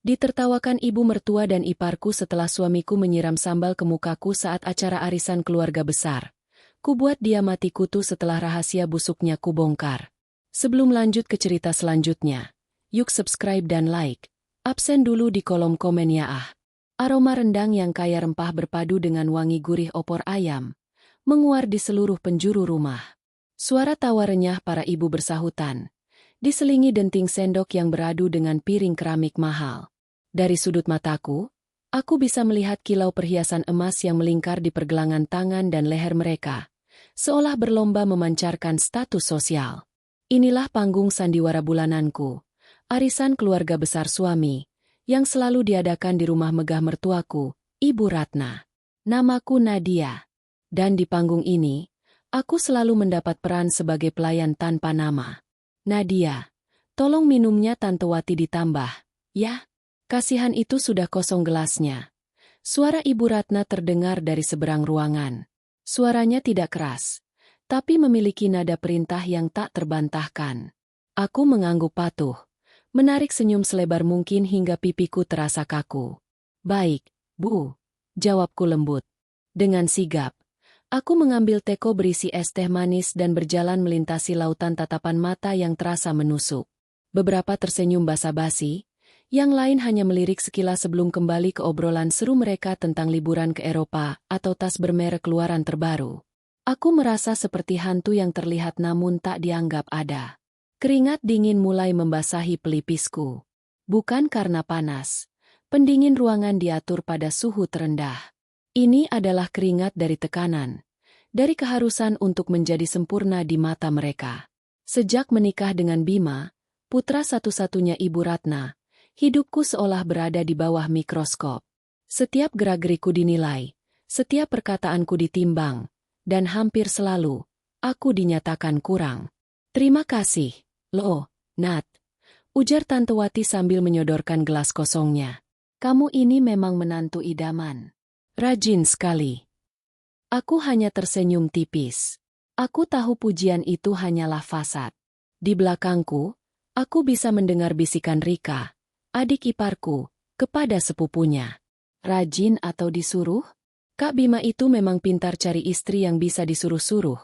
Ditertawakan ibu mertua dan iparku setelah suamiku menyiram sambal ke mukaku saat acara arisan keluarga besar. Kubuat dia mati kutu setelah rahasia busuknya kubongkar. Sebelum lanjut ke cerita selanjutnya, yuk subscribe dan like. Absen dulu di kolom komen ya ah. Aroma rendang yang kaya rempah berpadu dengan wangi gurih opor ayam menguar di seluruh penjuru rumah. Suara tawa renyah para ibu bersahutan, diselingi denting sendok yang beradu dengan piring keramik mahal. Dari sudut mataku, aku bisa melihat kilau perhiasan emas yang melingkar di pergelangan tangan dan leher mereka, seolah berlomba memancarkan status sosial. Inilah panggung sandiwara bulananku, arisan keluarga besar suami, yang selalu diadakan di rumah megah mertuaku, Ibu Ratna. Namaku Nadia. Dan di panggung ini, aku selalu mendapat peran sebagai pelayan tanpa nama. Nadia, tolong minumnya Tante Wati ditambah, ya? Kasihan itu sudah kosong gelasnya. Suara Ibu Ratna terdengar dari seberang ruangan. Suaranya tidak keras, tapi memiliki nada perintah yang tak terbantahkan. Aku mengangguk patuh, menarik senyum selebar mungkin hingga pipiku terasa kaku. Baik, Bu, jawabku lembut. Dengan sigap, aku mengambil teko berisi es teh manis dan berjalan melintasi lautan tatapan mata yang terasa menusuk. Beberapa tersenyum basa-basi, yang lain hanya melirik sekilas sebelum kembali ke obrolan seru mereka tentang liburan ke Eropa atau tas bermerek keluaran terbaru. Aku merasa seperti hantu yang terlihat namun tak dianggap ada. Keringat dingin mulai membasahi pelipisku. Bukan karena panas. Pendingin ruangan diatur pada suhu terendah. Ini adalah keringat dari tekanan. Dari keharusan untuk menjadi sempurna di mata mereka. Sejak menikah dengan Bima, putra satu-satunya Ibu Ratna, hidupku seolah berada di bawah mikroskop. Setiap gerak-geriku dinilai, setiap perkataanku ditimbang, dan hampir selalu, aku dinyatakan kurang. Terima kasih, loh, Nat, ujar Tante Wati sambil menyodorkan gelas kosongnya. Kamu ini memang menantu idaman. Rajin sekali. Aku hanya tersenyum tipis. Aku tahu pujian itu hanyalah fasad. Di belakangku, aku bisa mendengar bisikan Rika, adik iparku, kepada sepupunya. Rajin atau disuruh? Kak Bima itu memang pintar cari istri yang bisa disuruh-suruh.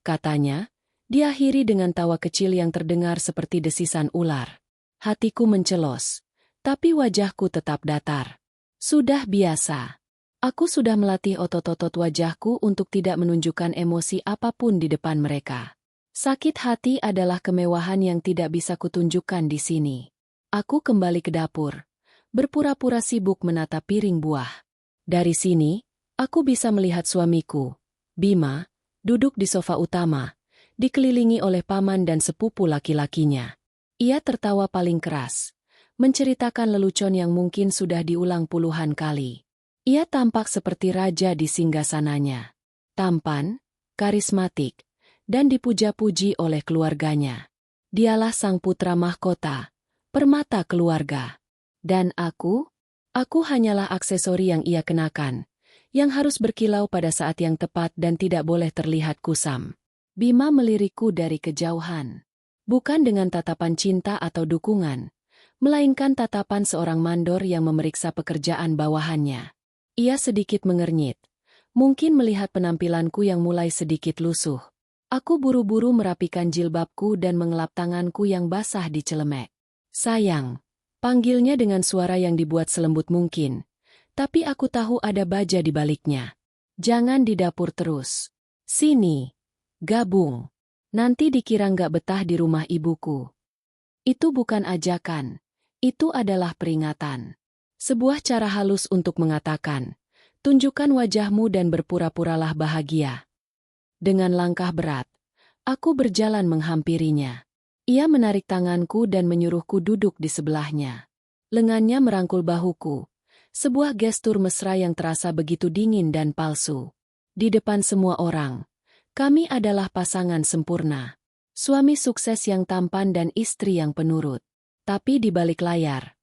Katanya, diakhiri dengan tawa kecil yang terdengar seperti desisan ular. Hatiku mencelos, tapi wajahku tetap datar. Sudah biasa. Aku sudah melatih otot-otot wajahku untuk tidak menunjukkan emosi apapun di depan mereka. Sakit hati adalah kemewahan yang tidak bisa kutunjukkan di sini. Aku kembali ke dapur, berpura-pura sibuk menata piring buah. Dari sini, aku bisa melihat suamiku, Bima, duduk di sofa utama, dikelilingi oleh paman dan sepupu laki-lakinya. Ia tertawa paling keras, menceritakan lelucon yang mungkin sudah diulang puluhan kali. Ia tampak seperti raja di singgasananya. Tampan, karismatik, dan dipuja-puji oleh keluarganya. Dialah sang putra mahkota, permata keluarga. Dan aku hanyalah aksesori yang ia kenakan, yang harus berkilau pada saat yang tepat dan tidak boleh terlihat kusam. Bima melirikku dari kejauhan. Bukan dengan tatapan cinta atau dukungan, melainkan tatapan seorang mandor yang memeriksa pekerjaan bawahannya. Ia sedikit mengernyit, mungkin melihat penampilanku yang mulai sedikit lusuh. Aku buru-buru merapikan jilbabku dan mengelap tanganku yang basah di celemek. Sayang, panggilnya dengan suara yang dibuat selembut mungkin, tapi aku tahu ada baja di baliknya. Jangan di dapur terus. Sini, gabung. Nanti dikira nggak betah di rumah ibuku. Itu bukan ajakan, itu adalah peringatan. Sebuah cara halus untuk mengatakan, tunjukkan wajahmu dan berpura-puralah bahagia. Dengan langkah berat, aku berjalan menghampirinya. Ia menarik tanganku dan menyuruhku duduk di sebelahnya. Lengannya merangkul bahuku, sebuah gestur mesra yang terasa begitu dingin dan palsu. Di depan semua orang, kami adalah pasangan sempurna. Suami sukses yang tampan dan istri yang penurut. Tapi di balik layar,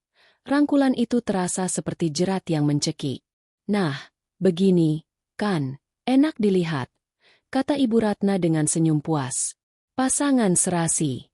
rangkulan itu terasa seperti jerat yang mencekik. Nah, begini, kan, enak dilihat, kata Ibu Ratna dengan senyum puas. Pasangan serasi.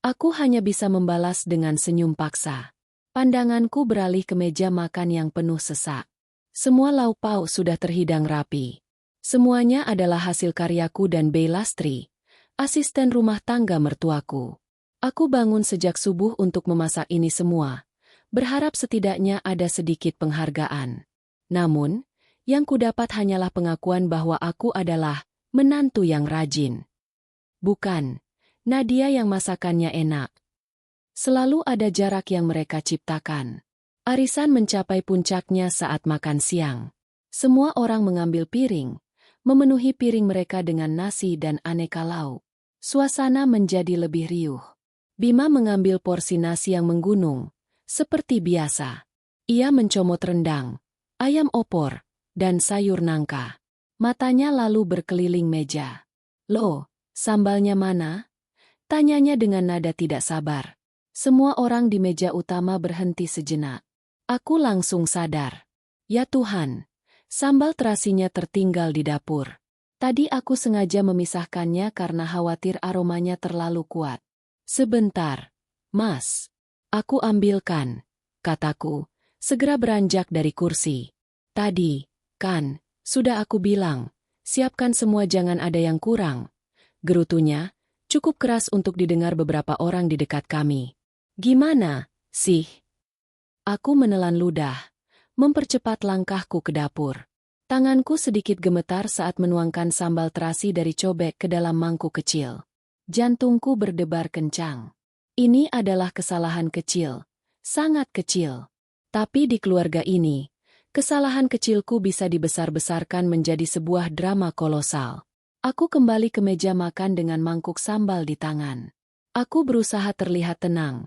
Aku hanya bisa membalas dengan senyum paksa. Pandanganku beralih ke meja makan yang penuh sesak. Semua lauk pauk sudah terhidang rapi. Semuanya adalah hasil karyaku dan Beilastri, asisten rumah tangga mertuaku. Aku bangun sejak subuh untuk memasak ini semua, berharap setidaknya ada sedikit penghargaan. Namun, yang kudapat hanyalah pengakuan bahwa aku adalah menantu yang rajin. Bukan, Nadia yang masakannya enak. Selalu ada jarak yang mereka ciptakan. Arisan mencapai puncaknya saat makan siang. Semua orang mengambil piring, memenuhi piring mereka dengan nasi dan aneka lauk. Suasana menjadi lebih riuh. Bima mengambil porsi nasi yang menggunung, seperti biasa. Ia mencomot rendang, ayam opor, dan sayur nangka. Matanya lalu berkeliling meja. "Loh, sambalnya mana?" tanyanya dengan nada tidak sabar. Semua orang di meja utama berhenti sejenak. Aku langsung sadar. Ya Tuhan, sambal terasinya tertinggal di dapur. Tadi aku sengaja memisahkannya karena khawatir aromanya terlalu kuat. "Sebentar, Mas. Aku ambilkan," kataku, segera beranjak dari kursi. "Tadi, kan, sudah aku bilang, siapkan semua jangan ada yang kurang." Gerutunya cukup keras untuk didengar beberapa orang di dekat kami. "Gimana, sih?" Aku menelan ludah, mempercepat langkahku ke dapur. Tanganku sedikit gemetar saat menuangkan sambal terasi dari cobek ke dalam mangkuk kecil. Jantungku berdebar kencang. Ini adalah kesalahan kecil, sangat kecil. Tapi di keluarga ini, kesalahan kecilku bisa dibesar-besarkan menjadi sebuah drama kolosal. Aku kembali ke meja makan dengan mangkuk sambal di tangan. Aku berusaha terlihat tenang,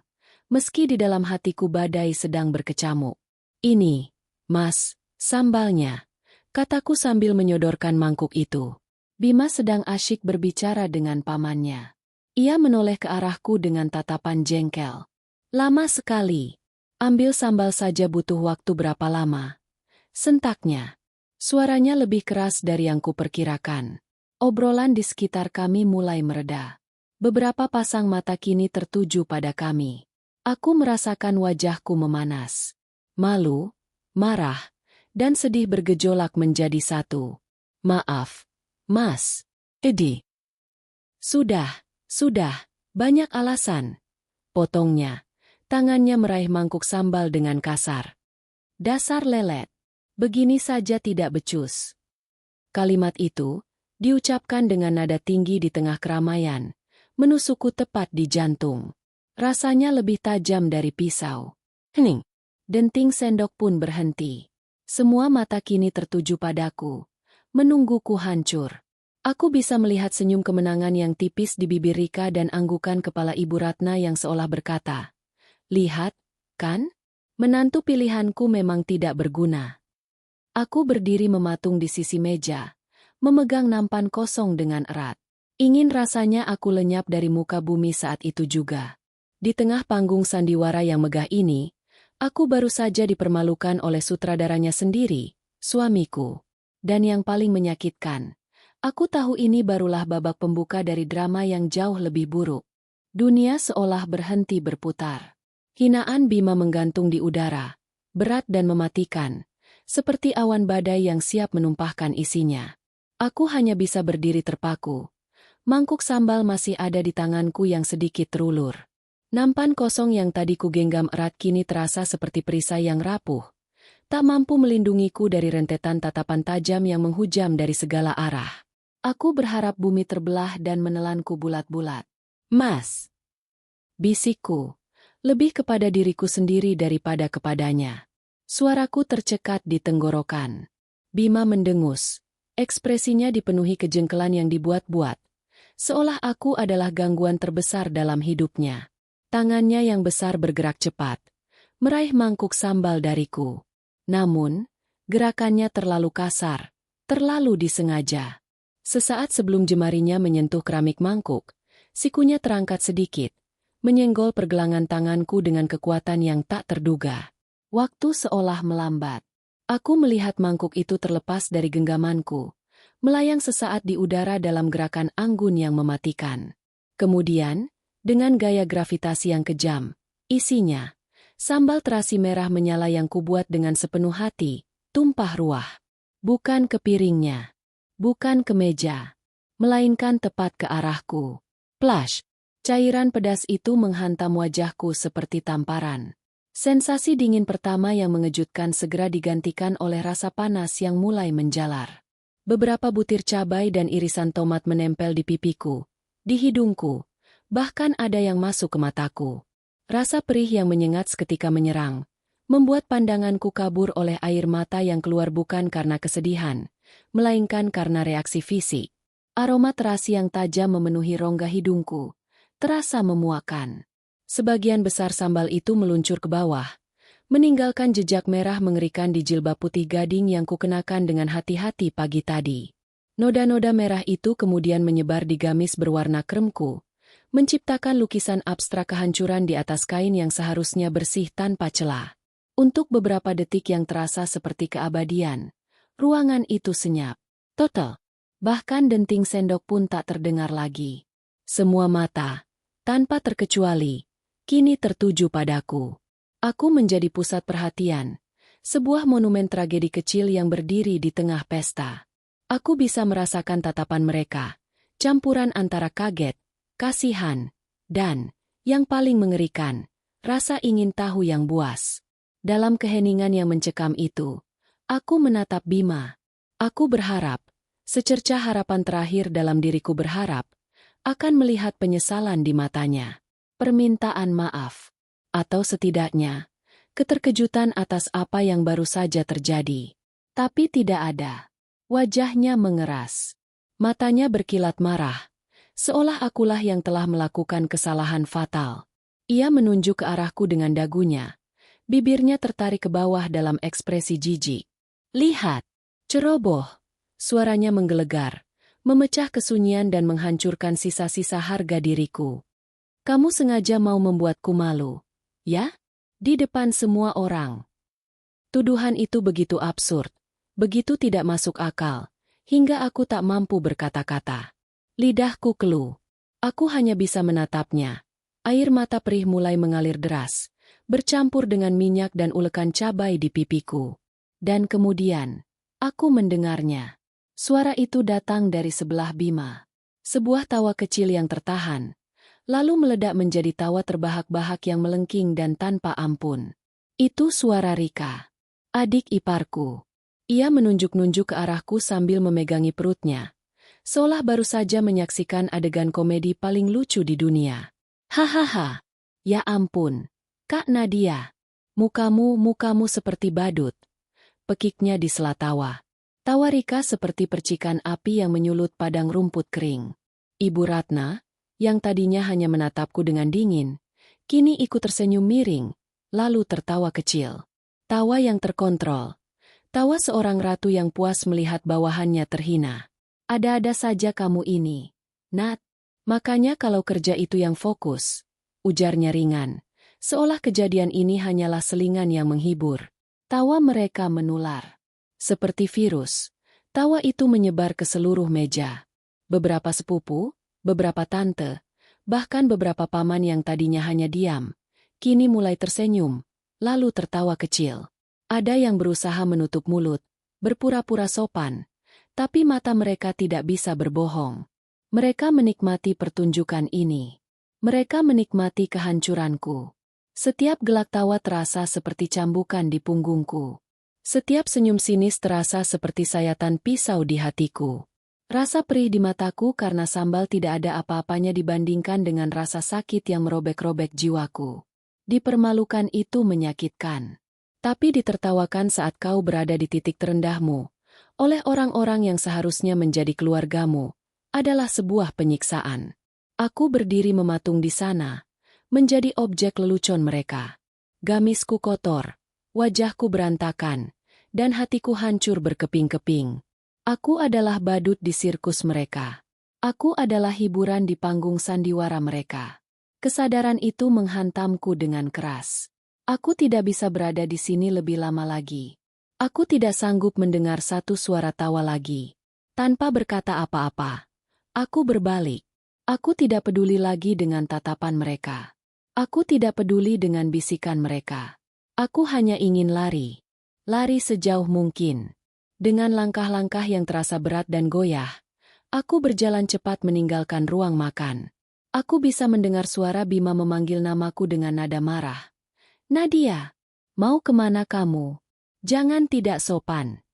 meski di dalam hatiku badai sedang berkecamuk. "Ini, Mas, sambalnya," kataku sambil menyodorkan mangkuk itu. Bima sedang asyik berbicara dengan pamannya. Ia menoleh ke arahku dengan tatapan jengkel. "Lama sekali. Ambil sambal saja butuh waktu berapa lama?" sentaknya. Suaranya lebih keras dari yang kuperkirakan. Obrolan di sekitar kami mulai mereda. Beberapa pasang mata kini tertuju pada kami. Aku merasakan wajahku memanas. Malu, marah, dan sedih bergejolak menjadi satu. "Maaf, Mas. Edi." Sudah, banyak alasan," potongnya. Tangannya meraih mangkuk sambal dengan kasar. "Dasar lelet. Begini saja tidak becus." Kalimat itu diucapkan dengan nada tinggi di tengah keramaian, menusukku tepat di jantung. Rasanya lebih tajam dari pisau. "Hening." Denting sendok pun berhenti. Semua mata kini tertuju padaku, menungguku hancur. Aku bisa melihat senyum kemenangan yang tipis di bibir Rika dan anggukan kepala Ibu Ratna yang seolah berkata, "Lihat, kan? Menantu pilihanku memang tidak berguna." Aku berdiri mematung di sisi meja, memegang nampan kosong dengan erat. Ingin rasanya aku lenyap dari muka bumi saat itu juga. Di tengah panggung sandiwara yang megah ini, aku baru saja dipermalukan oleh sutradaranya sendiri, suamiku. Dan yang paling menyakitkan, aku tahu ini barulah babak pembuka dari drama yang jauh lebih buruk. Dunia seolah berhenti berputar. Hinaan Bima menggantung di udara, berat dan mematikan, seperti awan badai yang siap menumpahkan isinya. Aku hanya bisa berdiri terpaku. Mangkuk sambal masih ada di tanganku yang sedikit terulur. Nampan kosong yang tadi kugenggam erat kini terasa seperti perisai yang rapuh. Tak mampu melindungiku dari rentetan tatapan tajam yang menghujam dari segala arah. Aku berharap bumi terbelah dan menelanku bulat-bulat. "Mas," bisikku, lebih kepada diriku sendiri daripada kepadanya. Suaraku tercekat di tenggorokan. Bima mendengus. Ekspresinya dipenuhi kejengkelan yang dibuat-buat. Seolah aku adalah gangguan terbesar dalam hidupnya. Tangannya yang besar bergerak cepat, meraih mangkuk sambal dariku. Namun, gerakannya terlalu kasar, terlalu disengaja. Sesaat sebelum jemarinya menyentuh keramik mangkuk, sikunya terangkat sedikit, menyenggol pergelangan tanganku dengan kekuatan yang tak terduga. Waktu seolah melambat. Aku melihat mangkuk itu terlepas dari genggamanku, melayang sesaat di udara dalam gerakan anggun yang mematikan. Kemudian, dengan gaya gravitasi yang kejam, isinya, Sambal terasi merah menyala yang kubuat dengan sepenuh hati, tumpah ruah. Bukan ke piringnya. Bukan ke meja. Melainkan tepat ke arahku. Plash! Cairan pedas itu menghantam wajahku seperti tamparan. Sensasi dingin pertama yang mengejutkan segera digantikan oleh rasa panas yang mulai menjalar. Beberapa butir cabai dan irisan tomat menempel di pipiku, di hidungku, bahkan ada yang masuk ke mataku. Rasa perih yang menyengat seketika menyerang, membuat pandanganku kabur oleh air mata yang keluar bukan karena kesedihan, melainkan karena reaksi fisik. Aroma terasi yang tajam memenuhi rongga hidungku, terasa memuakan. Sebagian besar sambal itu meluncur ke bawah, meninggalkan jejak merah mengerikan di jilbab putih gading yang kukenakan dengan hati-hati pagi tadi. Noda-noda merah itu kemudian menyebar di gamis berwarna kremku, menciptakan lukisan abstrak kehancuran di atas kain yang seharusnya bersih tanpa celah. Untuk beberapa detik yang terasa seperti keabadian, ruangan itu senyap. Total. Bahkan denting sendok pun tak terdengar lagi. Semua mata, tanpa terkecuali, kini tertuju padaku. Aku menjadi pusat perhatian, sebuah monumen tragedi kecil yang berdiri di tengah pesta. Aku bisa merasakan tatapan mereka, campuran antara kaget, kasihan, dan, yang paling mengerikan, rasa ingin tahu yang buas. Dalam keheningan yang mencekam itu, aku menatap Bima. Aku berharap, secercah harapan terakhir dalam diriku berharap, akan melihat penyesalan di matanya. Permintaan maaf. Atau setidaknya, keterkejutan atas apa yang baru saja terjadi. Tapi tidak ada. Wajahnya mengeras. Matanya berkilat marah. Seolah akulah yang telah melakukan kesalahan fatal. Ia menunjuk ke arahku dengan dagunya. Bibirnya tertarik ke bawah dalam ekspresi jijik. Lihat. Ceroboh. Suaranya menggelegar, memecah kesunyian dan menghancurkan sisa-sisa harga diriku. Kamu sengaja mau membuatku malu, ya? Di depan semua orang. Tuduhan itu begitu absurd, begitu tidak masuk akal, hingga aku tak mampu berkata-kata. Lidahku keluh. Aku hanya bisa menatapnya. Air mata perih mulai mengalir deras, bercampur dengan minyak dan ulekan cabai di pipiku. Dan kemudian, aku mendengarnya. Suara itu datang dari sebelah Bima. Sebuah tawa kecil yang tertahan, lalu meledak menjadi tawa terbahak-bahak yang melengking dan tanpa ampun. Itu suara Rika, adik iparku. Ia menunjuk-nunjuk ke arahku sambil memegangi perutnya, seolah baru saja menyaksikan adegan komedi paling lucu di dunia. Hahaha, ya ampun, Kak Nadia. Mukamu seperti badut. Pekiknya di sela tawa. Tawa Rika seperti percikan api yang menyulut padang rumput kering. Ibu Ratna, yang tadinya hanya menatapku dengan dingin, kini ikut tersenyum miring, lalu tertawa kecil. Tawa yang terkontrol. Tawa seorang ratu yang puas melihat bawahannya terhina. Ada-ada saja kamu ini, Nat. Makanya kalau kerja itu yang fokus, ujarnya ringan, seolah kejadian ini hanyalah selingan yang menghibur. Tawa mereka menular. Seperti virus, tawa itu menyebar ke seluruh meja. Beberapa sepupu, beberapa tante, bahkan beberapa paman yang tadinya hanya diam, kini mulai tersenyum, lalu tertawa kecil. Ada yang berusaha menutup mulut, berpura-pura sopan, tapi mata mereka tidak bisa berbohong. Mereka menikmati pertunjukan ini. Mereka menikmati kehancuranku. Setiap gelak tawa terasa seperti cambukan di punggungku. Setiap senyum sinis terasa seperti sayatan pisau di hatiku. Rasa perih di mataku karena sambal tidak ada apa-apanya dibandingkan dengan rasa sakit yang merobek-robek jiwaku. Dipermalukan itu menyakitkan. Tapi ditertawakan saat kau berada di titik terendahmu, oleh orang-orang yang seharusnya menjadi keluargamu, adalah sebuah penyiksaan. Aku berdiri mematung di sana, menjadi objek lelucon mereka. Gamisku kotor, wajahku berantakan, dan hatiku hancur berkeping-keping. Aku adalah badut di sirkus mereka. Aku adalah hiburan di panggung sandiwara mereka. Kesadaran itu menghantamku dengan keras. Aku tidak bisa berada di sini lebih lama lagi. Aku tidak sanggup mendengar satu suara tawa lagi. Tanpa berkata apa-apa, aku berbalik. Aku tidak peduli lagi dengan tatapan mereka. Aku tidak peduli dengan bisikan mereka. Aku hanya ingin lari. Lari sejauh mungkin. Dengan langkah-langkah yang terasa berat dan goyah, aku berjalan cepat meninggalkan ruang makan. Aku bisa mendengar suara Bima memanggil namaku dengan nada marah. Nadia, mau kemana kamu? Jangan tidak sopan.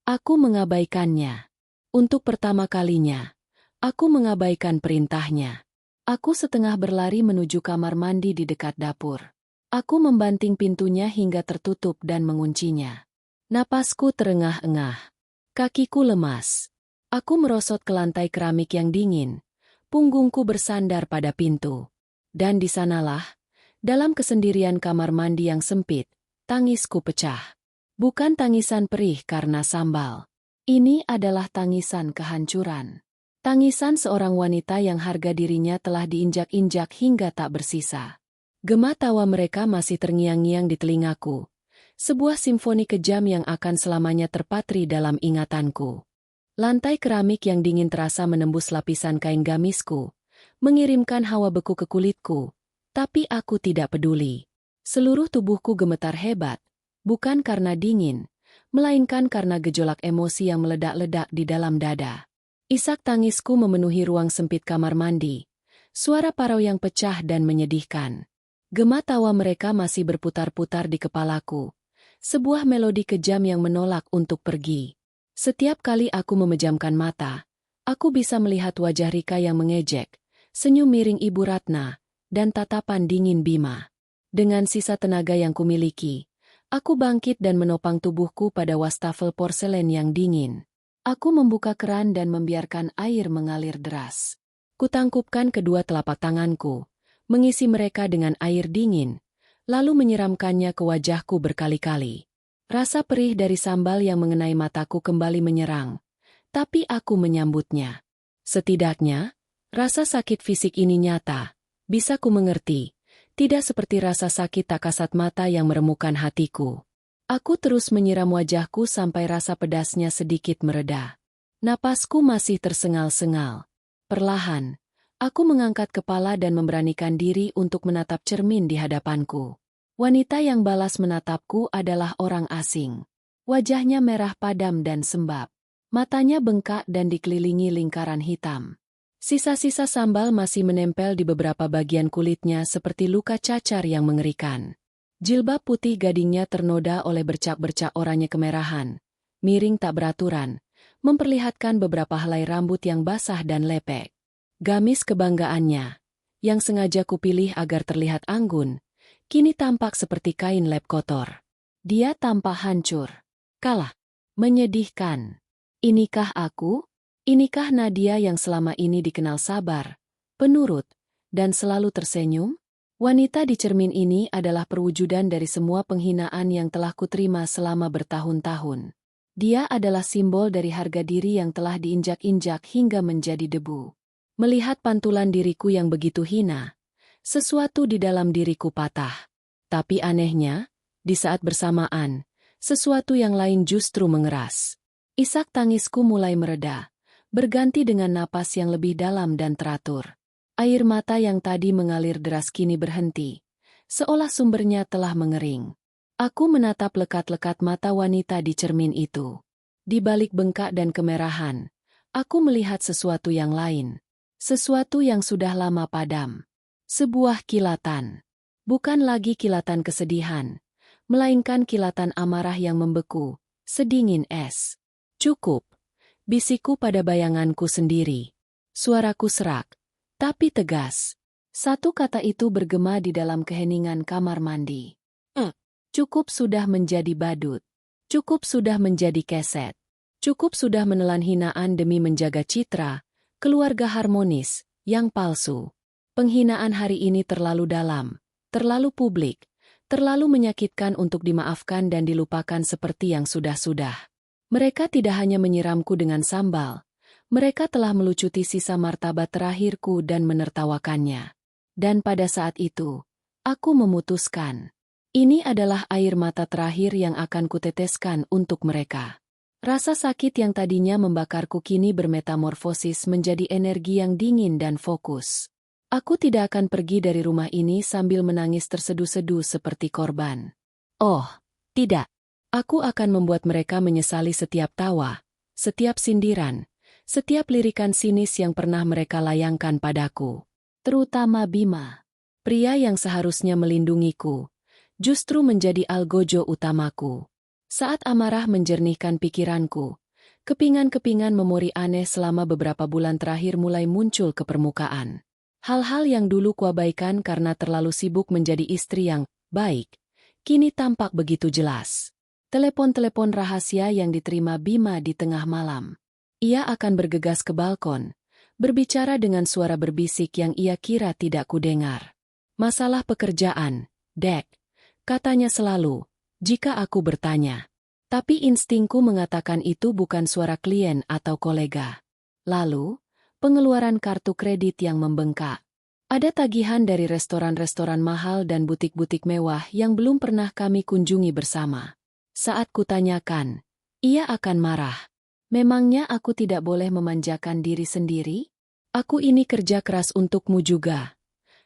Aku mengabaikannya. Untuk pertama kalinya, aku mengabaikan perintahnya. Aku setengah berlari menuju kamar mandi di dekat dapur. Aku membanting pintunya hingga tertutup dan menguncinya. Napasku terengah-engah. Kakiku lemas. Aku merosot ke lantai keramik yang dingin. Punggungku bersandar pada pintu. Dan di sanalah, dalam kesendirian kamar mandi yang sempit, tangisku pecah. Bukan tangisan perih karena sambal. Ini adalah tangisan kehancuran. Tangisan seorang wanita yang harga dirinya telah diinjak-injak hingga tak bersisa. Gema tawa mereka masih terngiang-ngiang di telingaku. Sebuah simfoni kejam yang akan selamanya terpatri dalam ingatanku. Lantai keramik yang dingin terasa menembus lapisan kain gamisku, mengirimkan hawa beku ke kulitku, tapi aku tidak peduli. Seluruh tubuhku gemetar hebat, bukan karena dingin, melainkan karena gejolak emosi yang meledak-ledak di dalam dada. Isak tangisku memenuhi ruang sempit kamar mandi. Suara parau yang pecah dan menyedihkan. Gema tawa mereka masih berputar-putar di kepalaku. Sebuah melodi kejam yang menolak untuk pergi. Setiap kali aku memejamkan mata, aku bisa melihat wajah Rika yang mengejek, senyum miring Ibu Ratna, dan tatapan dingin Bima. Dengan sisa tenaga yang kumiliki, aku bangkit dan menopang tubuhku pada wastafel porselen yang dingin. Aku membuka keran dan membiarkan air mengalir deras. Kutangkupkan kedua telapak tanganku, mengisi mereka dengan air dingin, lalu menyiramkannya ke wajahku berkali-kali. Rasa perih dari sambal yang mengenai mataku kembali menyerang, tapi aku menyambutnya. Setidaknya, rasa sakit fisik ini nyata, bisa ku mengerti, tidak seperti rasa sakit tak kasat mata yang meremukkan hatiku. Aku terus menyiram wajahku sampai rasa pedasnya sedikit mereda. Napasku masih tersengal-sengal. Perlahan, aku mengangkat kepala dan memberanikan diri untuk menatap cermin di hadapanku. Wanita yang balas menatapku adalah orang asing. Wajahnya merah padam dan sembab. Matanya bengkak dan dikelilingi lingkaran hitam. Sisa-sisa sambal masih menempel di beberapa bagian kulitnya seperti luka cacar yang mengerikan. Jilbab putih gadingnya ternoda oleh bercak-bercak oranye kemerahan, miring tak beraturan, memperlihatkan beberapa helai rambut yang basah dan lepek. Gamis kebanggaannya, yang sengaja kupilih agar terlihat anggun, kini tampak seperti kain lep kotor. Dia tampak hancur, kalah, menyedihkan. Inikah aku? Inikah Nadia yang selama ini dikenal sabar, penurut, dan selalu tersenyum? Wanita di cermin ini adalah perwujudan dari semua penghinaan yang telah kuterima selama bertahun-tahun. Dia adalah simbol dari harga diri yang telah diinjak-injak hingga menjadi debu. Melihat pantulan diriku yang begitu hina, sesuatu di dalam diriku patah. Tapi anehnya, di saat bersamaan, sesuatu yang lain justru mengeras. Isak tangisku mulai mereda, berganti dengan napas yang lebih dalam dan teratur. Air mata yang tadi mengalir deras kini berhenti, seolah sumbernya telah mengering. Aku menatap lekat-lekat mata wanita di cermin itu. Di balik bengkak dan kemerahan, aku melihat sesuatu yang lain. Sesuatu yang sudah lama padam. Sebuah kilatan. Bukan lagi kilatan kesedihan, melainkan kilatan amarah yang membeku, sedingin es. Cukup, bisikku pada bayanganku sendiri. Suaraku serak, tapi tegas. Satu kata itu bergema di dalam keheningan kamar mandi. Cukup sudah menjadi badut. Cukup sudah menjadi keset. Cukup sudah menelan hinaan demi menjaga citra, keluarga harmonis, yang palsu. Penghinaan hari ini terlalu dalam, terlalu publik, terlalu menyakitkan untuk dimaafkan dan dilupakan seperti yang sudah-sudah. Mereka tidak hanya menyiramku dengan sambal, mereka telah melucuti sisa martabat terakhirku dan menertawakannya. Dan pada saat itu, aku memutuskan. Ini adalah air mata terakhir yang akan kuteteskan untuk mereka. Rasa sakit yang tadinya membakarku kini bermetamorfosis menjadi energi yang dingin dan fokus. Aku tidak akan pergi dari rumah ini sambil menangis terseduh-seduh seperti korban. Oh, tidak. Aku akan membuat mereka menyesali setiap tawa, setiap sindiran, setiap lirikan sinis yang pernah mereka layangkan padaku. Terutama Bima. Pria yang seharusnya melindungiku, justru menjadi algojo utamaku. Saat amarah menjernihkan pikiranku, kepingan-kepingan memori aneh selama beberapa bulan terakhir mulai muncul ke permukaan. Hal-hal yang dulu kuabaikan karena terlalu sibuk menjadi istri yang baik, kini tampak begitu jelas. Telepon-telepon rahasia yang diterima Bima di tengah malam. Ia akan bergegas ke balkon, berbicara dengan suara berbisik yang ia kira tidak kudengar. Masalah pekerjaan, Dek, katanya selalu, jika aku bertanya. Tapi instingku mengatakan itu bukan suara klien atau kolega. Lalu, pengeluaran kartu kredit yang membengkak. Ada tagihan dari restoran-restoran mahal dan butik-butik mewah yang belum pernah kami kunjungi bersama. Saat kutanyakan, ia akan marah. Memangnya aku tidak boleh memanjakan diri sendiri? Aku ini kerja keras untukmu juga.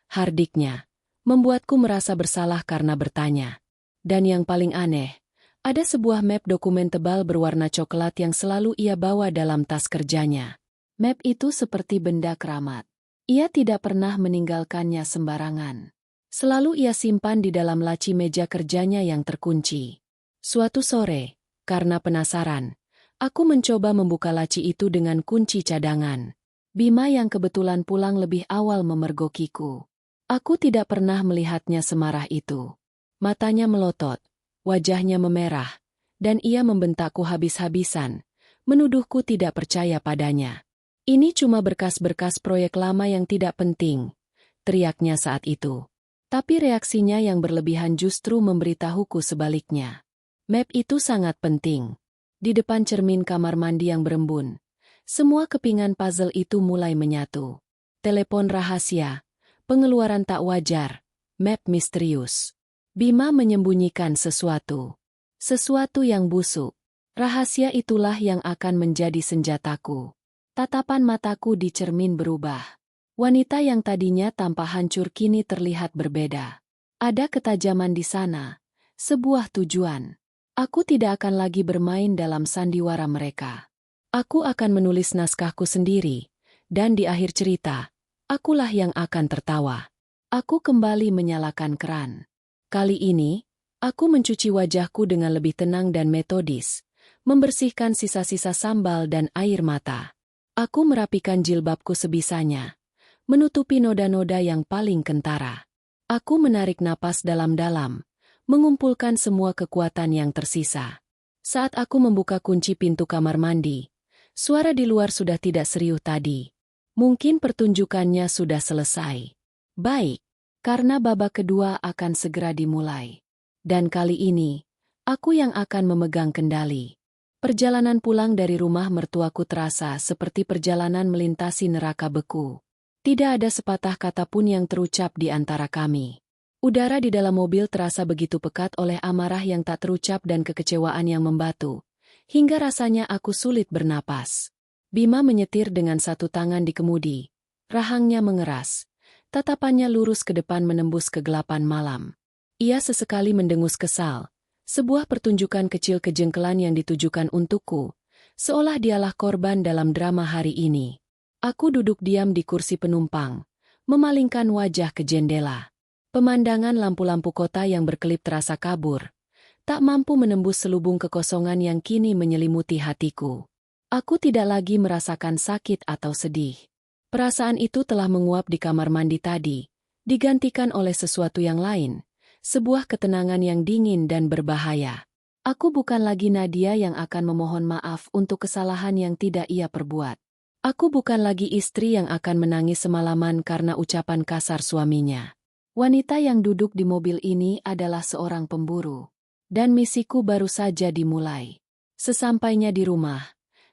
Hardiknya, membuatku merasa bersalah karena bertanya. Dan yang paling aneh, ada sebuah map dokumen tebal berwarna coklat yang selalu ia bawa dalam tas kerjanya. Map itu seperti benda keramat. Ia tidak pernah meninggalkannya sembarangan. Selalu ia simpan di dalam laci meja kerjanya yang terkunci. Suatu sore, karena penasaran, aku mencoba membuka laci itu dengan kunci cadangan. Bima yang kebetulan pulang lebih awal memergokiku. Aku tidak pernah melihatnya semarah itu. Matanya melotot, wajahnya memerah, dan ia membentakku habis-habisan, menuduhku tidak percaya padanya. Ini cuma berkas-berkas proyek lama yang tidak penting, teriaknya saat itu. Tapi reaksinya yang berlebihan justru memberitahuku sebaliknya. Map itu sangat penting. Di depan cermin kamar mandi yang berembun, semua kepingan puzzle itu mulai menyatu. Telepon rahasia, pengeluaran tak wajar, map misterius. Bima menyembunyikan sesuatu. Sesuatu yang busuk. Rahasia itulah yang akan menjadi senjataku. Tatapan mataku di cermin berubah. Wanita yang tadinya tampak hancur kini terlihat berbeda. Ada ketajaman di sana, sebuah tujuan. Aku tidak akan lagi bermain dalam sandiwara mereka. Aku akan menulis naskahku sendiri, dan di akhir cerita, akulah yang akan tertawa. Aku kembali menyalakan keran. Kali ini, aku mencuci wajahku dengan lebih tenang dan metodis, membersihkan sisa-sisa sambal dan air mata. Aku merapikan jilbabku sebisanya, menutupi noda-noda yang paling kentara. Aku menarik napas dalam-dalam, mengumpulkan semua kekuatan yang tersisa. Saat aku membuka kunci pintu kamar mandi, suara di luar sudah tidak seriuh tadi. Mungkin pertunjukannya sudah selesai. Baik, karena babak kedua akan segera dimulai. Dan kali ini, aku yang akan memegang kendali. Perjalanan pulang dari rumah mertuaku terasa seperti perjalanan melintasi neraka beku. Tidak ada sepatah kata pun yang terucap di antara kami. Udara di dalam mobil terasa begitu pekat oleh amarah yang tak terucap dan kekecewaan yang membatu, hingga rasanya aku sulit bernapas. Bima menyetir dengan satu tangan di kemudi. Rahangnya mengeras. Tatapannya lurus ke depan menembus kegelapan malam. Ia sesekali mendengus kesal. Sebuah pertunjukan kecil kejengkelan yang ditujukan untukku, seolah dialah korban dalam drama hari ini. Aku duduk diam di kursi penumpang, memalingkan wajah ke jendela. Pemandangan lampu-lampu kota yang berkelip terasa kabur, tak mampu menembus selubung kekosongan yang kini menyelimuti hatiku. Aku tidak lagi merasakan sakit atau sedih. Perasaan itu telah menguap di kamar mandi tadi, digantikan oleh sesuatu yang lain. Sebuah ketenangan yang dingin dan berbahaya. Aku bukan lagi Nadia yang akan memohon maaf untuk kesalahan yang tidak ia perbuat. Aku bukan lagi istri yang akan menangis semalaman karena ucapan kasar suaminya. Wanita yang duduk di mobil ini adalah seorang pemburu. Dan misiku baru saja dimulai. Sesampainya di rumah,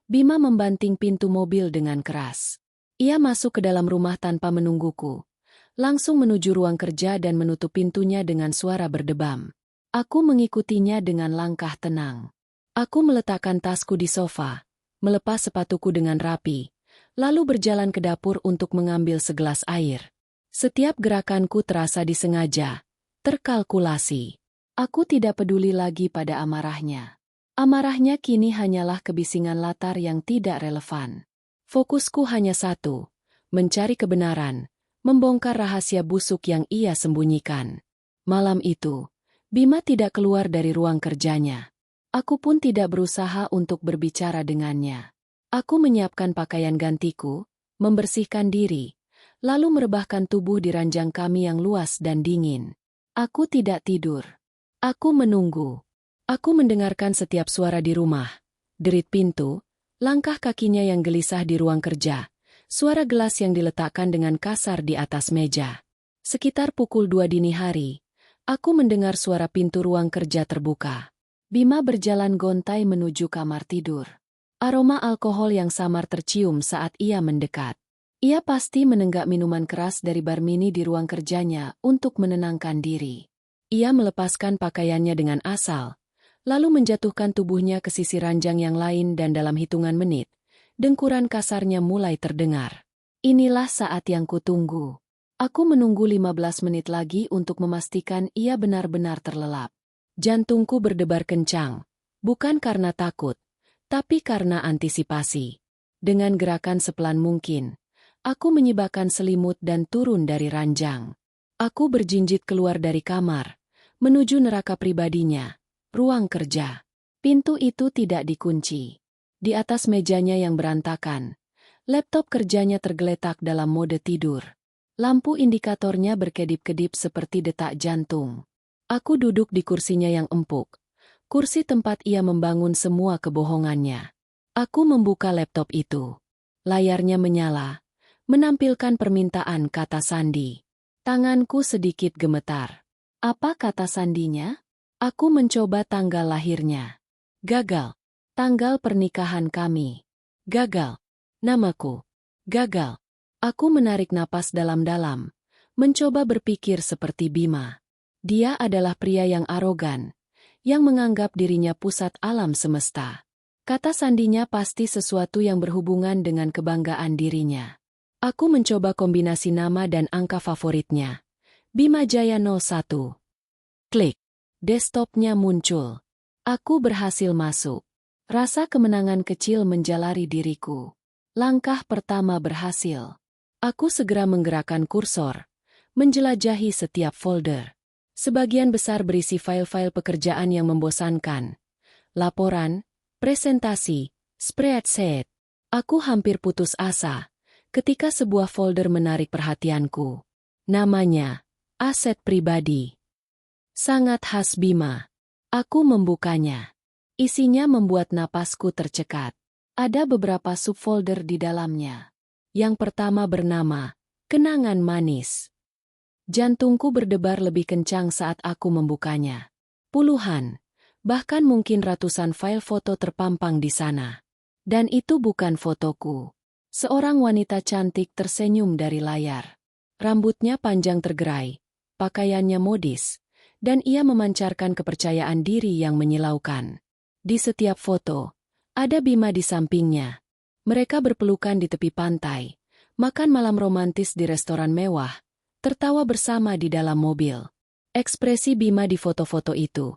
Bima membanting pintu mobil dengan keras. Ia masuk ke dalam rumah tanpa menungguku. Langsung menuju ruang kerja dan menutup pintunya dengan suara berdebam. Aku mengikutinya dengan langkah tenang. Aku meletakkan tasku di sofa, melepas sepatuku dengan rapi, lalu berjalan ke dapur untuk mengambil segelas air. Setiap gerakanku terasa disengaja, terkalkulasi. Aku tidak peduli lagi pada amarahnya. Amarahnya kini hanyalah kebisingan latar yang tidak relevan. Fokusku hanya satu, mencari kebenaran, membongkar rahasia busuk yang ia sembunyikan. Malam itu, Bima tidak keluar dari ruang kerjanya. Aku pun tidak berusaha untuk berbicara dengannya. Aku menyiapkan pakaian gantiku, membersihkan diri, lalu merebahkan tubuh di ranjang kami yang luas dan dingin. Aku tidak tidur. Aku menunggu. Aku mendengarkan setiap suara di rumah. Derit pintu, langkah kakinya yang gelisah di ruang kerja, suara gelas yang diletakkan dengan kasar di atas meja. Sekitar pukul 2 dini hari, aku mendengar suara pintu ruang kerja terbuka. Bima berjalan gontai menuju kamar tidur. Aroma alkohol yang samar tercium saat ia mendekat. Ia pasti menenggak minuman keras dari bar mini di ruang kerjanya untuk menenangkan diri. Ia melepaskan pakaiannya dengan asal, lalu menjatuhkan tubuhnya ke sisi ranjang yang lain dan dalam hitungan menit, dengkuran kasarnya mulai terdengar. Inilah saat yang kutunggu. Aku menunggu 15 menit lagi untuk memastikan ia benar-benar terlelap. Jantungku berdebar kencang, bukan karena takut, tapi karena antisipasi. Dengan gerakan sepelan mungkin, aku menyibakkan selimut dan turun dari ranjang. Aku berjinjit keluar dari kamar, menuju neraka pribadinya, ruang kerja. Pintu itu tidak dikunci. Di atas mejanya yang berantakan, laptop kerjanya tergeletak dalam mode tidur. Lampu indikatornya berkedip-kedip seperti detak jantung. Aku duduk di kursinya yang empuk, kursi tempat ia membangun semua kebohongannya. Aku membuka laptop itu. Layarnya menyala, menampilkan permintaan kata sandi. Tanganku sedikit gemetar. Apa kata sandinya? Aku mencoba tanggal lahirnya. Gagal. Tanggal pernikahan kami. Gagal. Namaku. Gagal. Aku menarik napas dalam-dalam, mencoba berpikir seperti Bima. Dia adalah pria yang arogan, yang menganggap dirinya pusat alam semesta. Kata sandinya pasti sesuatu yang berhubungan dengan kebanggaan dirinya. Aku mencoba kombinasi nama dan angka favoritnya. Bima Jaya 01. Klik. Desktopnya muncul. Aku berhasil masuk. Rasa kemenangan kecil menjalari diriku. Langkah pertama berhasil. Aku segera menggerakkan kursor, menjelajahi setiap folder. Sebagian besar berisi file-file pekerjaan yang membosankan. Laporan, presentasi, spreadsheet. Aku hampir putus asa ketika sebuah folder menarik perhatianku. Namanya, aset pribadi. Sangat khas Bima. Aku membukanya. Isinya membuat napasku tercekat. Ada beberapa subfolder di dalamnya. Yang pertama bernama, Kenangan Manis. Jantungku berdebar lebih kencang saat aku membukanya. Puluhan, bahkan mungkin ratusan file foto terpampang di sana. Dan itu bukan fotoku. Seorang wanita cantik tersenyum dari layar. Rambutnya panjang tergerai, pakaiannya modis, dan ia memancarkan kepercayaan diri yang menyilaukan. Di setiap foto, ada Bima di sampingnya. Mereka berpelukan di tepi pantai, makan malam romantis di restoran mewah, tertawa bersama di dalam mobil. Ekspresi Bima di foto-foto itu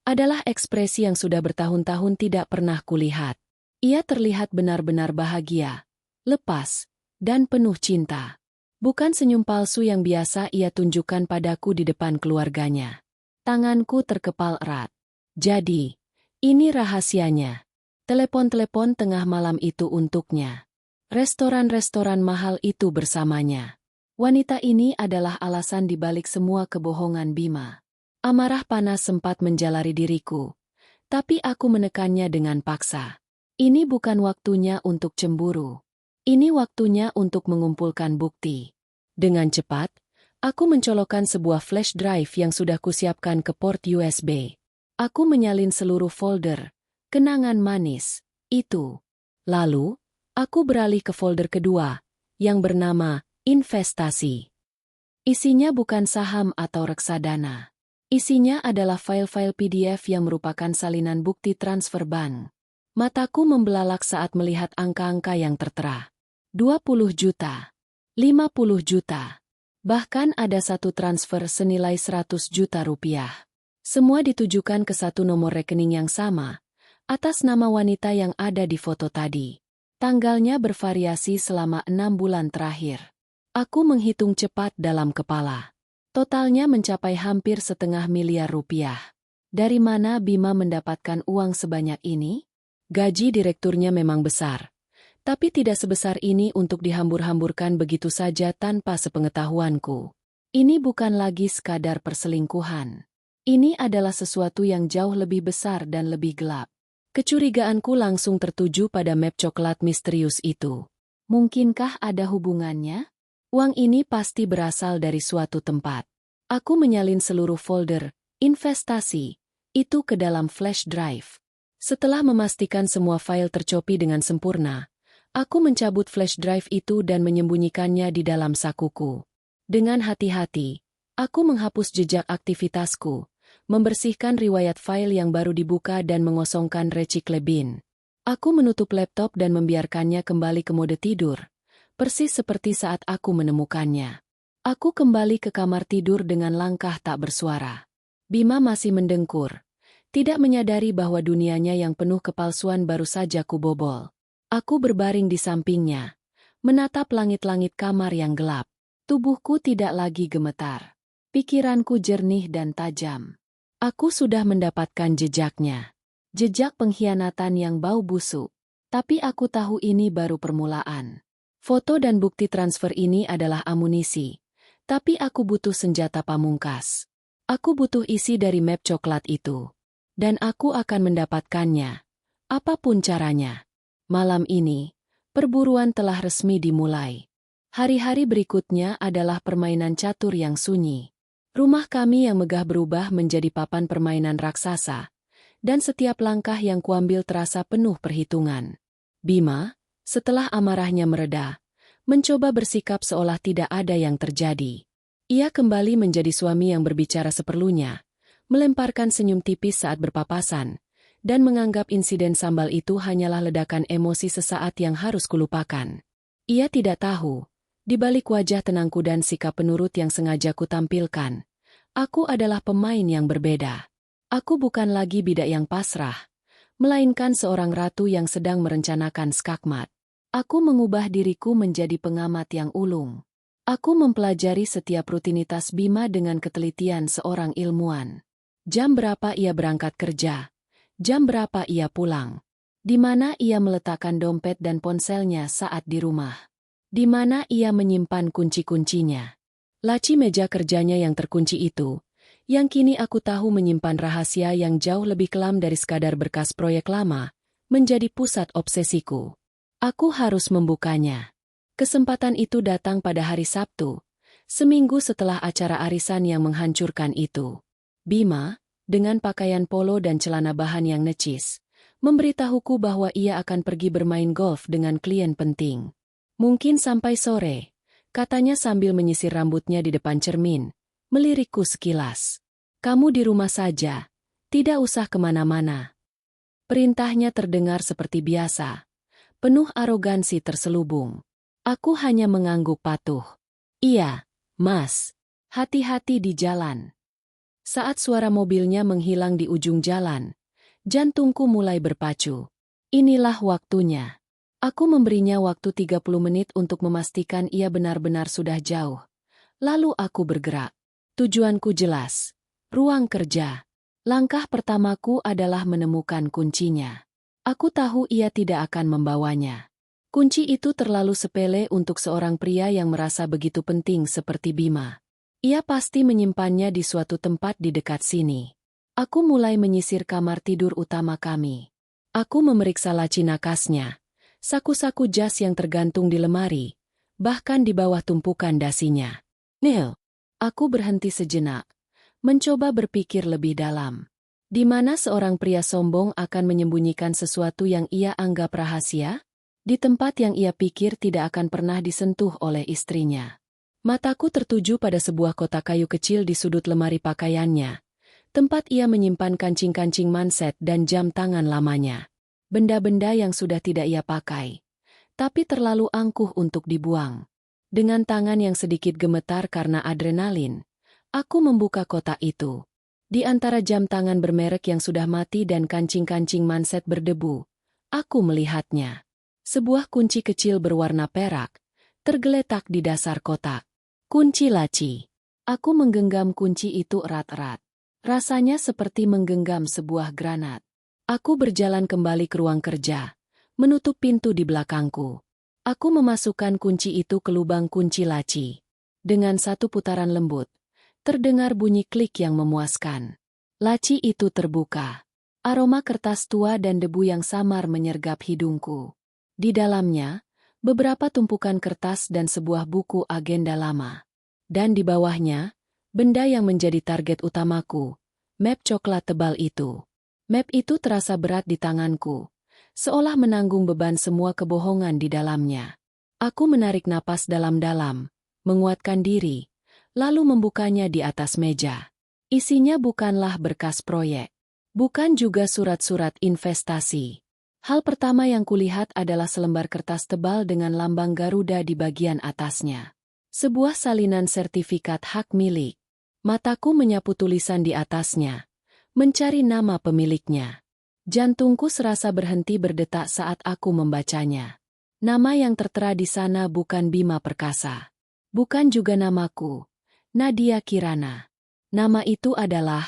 adalah ekspresi yang sudah bertahun-tahun tidak pernah kulihat. Ia terlihat benar-benar bahagia, lepas, dan penuh cinta. Bukan senyum palsu yang biasa ia tunjukkan padaku di depan keluarganya. Tanganku terkepal erat. Jadi, ini rahasianya. Telepon-telepon tengah malam itu untuknya. Restoran-restoran mahal itu bersamanya. Wanita ini adalah alasan dibalik semua kebohongan Bima. Amarah panas sempat menjalari diriku, tapi aku menekannya dengan paksa. Ini bukan waktunya untuk cemburu. Ini waktunya untuk mengumpulkan bukti. Dengan cepat, aku mencolokkan sebuah flash drive yang sudah kusiapkan ke port USB. Aku menyalin seluruh folder, Kenangan Manis, itu. Lalu, aku beralih ke folder kedua, yang bernama Investasi. Isinya bukan saham atau reksadana. Isinya adalah file-file PDF yang merupakan salinan bukti transfer bank. Mataku membelalak saat melihat angka-angka yang tertera. 20 juta. 50 juta. Bahkan ada satu transfer senilai 100 juta rupiah. Semua ditujukan ke satu nomor rekening yang sama, atas nama wanita yang ada di foto tadi. Tanggalnya bervariasi selama 6 bulan terakhir. Aku menghitung cepat dalam kepala. Totalnya mencapai hampir 500 miliar rupiah. Dari mana Bima mendapatkan uang sebanyak ini? Gaji direkturnya memang besar. Tapi tidak sebesar ini untuk dihambur-hamburkan begitu saja tanpa sepengetahuanku. Ini bukan lagi sekadar perselingkuhan. Ini adalah sesuatu yang jauh lebih besar dan lebih gelap. Kecurigaanku langsung tertuju pada map coklat misterius itu. Mungkinkah ada hubungannya? Uang ini pasti berasal dari suatu tempat. Aku menyalin seluruh folder investasi itu ke dalam flash drive. Setelah memastikan semua file tercopi dengan sempurna, aku mencabut flash drive itu dan menyembunyikannya di dalam sakuku. Dengan hati-hati, aku menghapus jejak aktivitasku, membersihkan riwayat file yang baru dibuka dan mengosongkan recycle bin. Aku menutup laptop dan membiarkannya kembali ke mode tidur, persis seperti saat aku menemukannya. Aku kembali ke kamar tidur dengan langkah tak bersuara. Bima masih mendengkur, tidak menyadari bahwa dunianya yang penuh kepalsuan baru saja kubobol. Aku berbaring di sampingnya, menatap langit-langit kamar yang gelap. Tubuhku tidak lagi gemetar. Pikiranku jernih dan tajam. Aku sudah mendapatkan jejaknya. Jejak pengkhianatan yang bau busuk. Tapi aku tahu ini baru permulaan. Foto dan bukti transfer ini adalah amunisi. Tapi aku butuh senjata pamungkas. Aku butuh isi dari map coklat itu. Dan aku akan mendapatkannya. Apapun caranya. Malam ini, perburuan telah resmi dimulai. Hari-hari berikutnya adalah permainan catur yang sunyi. Rumah kami yang megah berubah menjadi papan permainan raksasa, dan setiap langkah yang kuambil terasa penuh perhitungan. Bima, setelah amarahnya mereda, mencoba bersikap seolah tidak ada yang terjadi. Ia kembali menjadi suami yang berbicara seperlunya, melemparkan senyum tipis saat berpapasan, dan menganggap insiden sambal itu hanyalah ledakan emosi sesaat yang harus kulupakan. Ia tidak tahu, di balik wajah tenangku dan sikap penurut yang sengaja kutampilkan, aku adalah pemain yang berbeda. Aku bukan lagi bidak yang pasrah, melainkan seorang ratu yang sedang merencanakan skakmat. Aku mengubah diriku menjadi pengamat yang ulung. Aku mempelajari setiap rutinitas Bima dengan ketelitian seorang ilmuwan. Jam berapa ia berangkat kerja? Jam berapa ia pulang? Di mana ia meletakkan dompet dan ponselnya saat di rumah? Di mana ia menyimpan kunci-kuncinya? Laci meja kerjanya yang terkunci itu, yang kini aku tahu menyimpan rahasia yang jauh lebih kelam dari sekadar berkas proyek lama, menjadi pusat obsesiku. Aku harus membukanya. Kesempatan itu datang pada hari Sabtu, seminggu setelah acara arisan yang menghancurkan itu. Bima, dengan pakaian polo dan celana bahan yang necis, memberitahuku bahwa ia akan pergi bermain golf dengan klien penting. Mungkin sampai sore, katanya sambil menyisir rambutnya di depan cermin, melirikku sekilas. Kamu di rumah saja, tidak usah kemana-mana. Perintahnya terdengar seperti biasa, penuh arogansi terselubung. Aku hanya mengangguk patuh. Iya, Mas, hati-hati di jalan. Saat suara mobilnya menghilang di ujung jalan, jantungku mulai berpacu. Inilah waktunya. Aku memberinya waktu 30 menit untuk memastikan ia benar-benar sudah jauh. Lalu aku bergerak. Tujuanku jelas. Ruang kerja. Langkah pertamaku adalah menemukan kuncinya. Aku tahu ia tidak akan membawanya. Kunci itu terlalu sepele untuk seorang pria yang merasa begitu penting seperti Bima. Ia pasti menyimpannya di suatu tempat di dekat sini. Aku mulai menyisir kamar tidur utama kami. Aku memeriksa laci nakasnya, saku-saku jas yang tergantung di lemari, bahkan di bawah tumpukan dasinya. Neil, aku berhenti sejenak, mencoba berpikir lebih dalam. Di mana seorang pria sombong akan menyembunyikan sesuatu yang ia anggap rahasia? Di tempat yang ia pikir tidak akan pernah disentuh oleh istrinya. Mataku tertuju pada sebuah kotak kayu kecil di sudut lemari pakaiannya, tempat ia menyimpan kancing-kancing manset dan jam tangan lamanya. Benda-benda yang sudah tidak ia pakai, tapi terlalu angkuh untuk dibuang. Dengan tangan yang sedikit gemetar karena adrenalin, aku membuka kotak itu. Di antara jam tangan bermerek yang sudah mati dan kancing-kancing manset berdebu, aku melihatnya. Sebuah kunci kecil berwarna perak, tergeletak di dasar kotak. Kunci laci. Aku menggenggam kunci itu erat-erat. Rasanya seperti menggenggam sebuah granat. Aku berjalan kembali ke ruang kerja, menutup pintu di belakangku. Aku memasukkan kunci itu ke lubang kunci laci. Dengan satu putaran lembut, terdengar bunyi klik yang memuaskan. Laci itu terbuka. Aroma kertas tua dan debu yang samar menyergap hidungku. Di dalamnya, beberapa tumpukan kertas dan sebuah buku agenda lama. Dan di bawahnya, benda yang menjadi target utamaku, map coklat tebal itu. Map itu terasa berat di tanganku, seolah menanggung beban semua kebohongan di dalamnya. Aku menarik napas dalam-dalam, menguatkan diri, lalu membukanya di atas meja. Isinya bukanlah berkas proyek, bukan juga surat-surat investasi. Hal pertama yang kulihat adalah selembar kertas tebal dengan lambang Garuda di bagian atasnya. Sebuah salinan sertifikat hak milik. Mataku menyapu tulisan di atasnya, mencari nama pemiliknya. Jantungku serasa berhenti berdetak saat aku membacanya. Nama yang tertera di sana bukan Bima Perkasa. Bukan juga namaku, Nadia Kirana. Nama itu adalah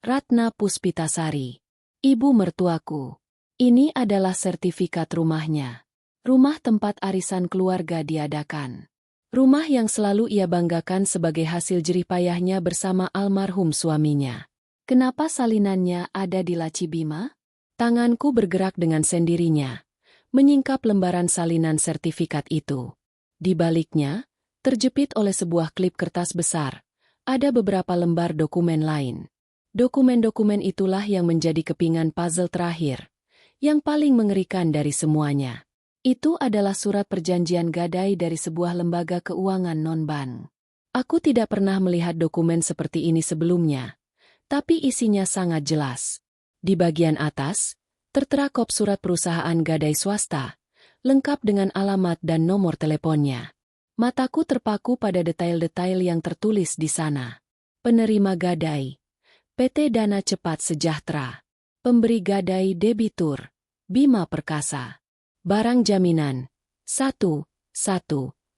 Ratna Puspitasari, ibu mertuaku. Ini adalah sertifikat rumahnya. Rumah tempat arisan keluarga diadakan. Rumah yang selalu ia banggakan sebagai hasil jerih payahnya bersama almarhum suaminya. Kenapa salinannya ada di laci Bima? Tanganku bergerak dengan sendirinya, menyingkap lembaran salinan sertifikat itu. Di baliknya, terjepit oleh sebuah klip kertas besar, ada beberapa lembar dokumen lain. Dokumen-dokumen itulah yang menjadi kepingan puzzle terakhir, yang paling mengerikan dari semuanya. Itu adalah surat perjanjian gadai dari sebuah lembaga keuangan non-bank. Aku tidak pernah melihat dokumen seperti ini sebelumnya, tapi isinya sangat jelas. Di bagian atas, tertera kop surat perusahaan gadai swasta, lengkap dengan alamat dan nomor teleponnya. Mataku terpaku pada detail-detail yang tertulis di sana. Penerima gadai, PT Dana Cepat Sejahtera. Pemberi gadai debitur, Bima Perkasa. Barang jaminan, 1.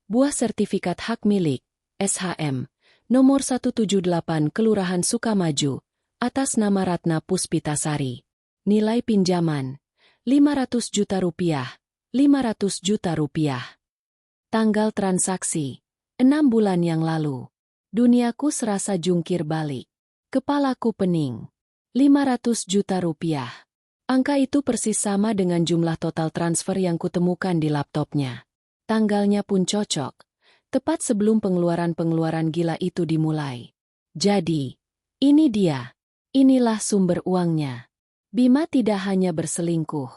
Buah sertifikat hak milik, SHM, nomor 178 Kelurahan Sukamaju, atas nama Ratna Puspitasari. Nilai pinjaman, 500 juta rupiah, 500 juta rupiah. Tanggal transaksi, 6 bulan yang lalu. Duniaku serasa jungkir balik. Kepalaku pening. 500 juta rupiah. Angka itu persis sama dengan jumlah total transfer yang kutemukan di laptopnya. Tanggalnya pun cocok, tepat sebelum pengeluaran-pengeluaran gila itu dimulai. Jadi, ini dia. Inilah sumber uangnya. Bima tidak hanya berselingkuh.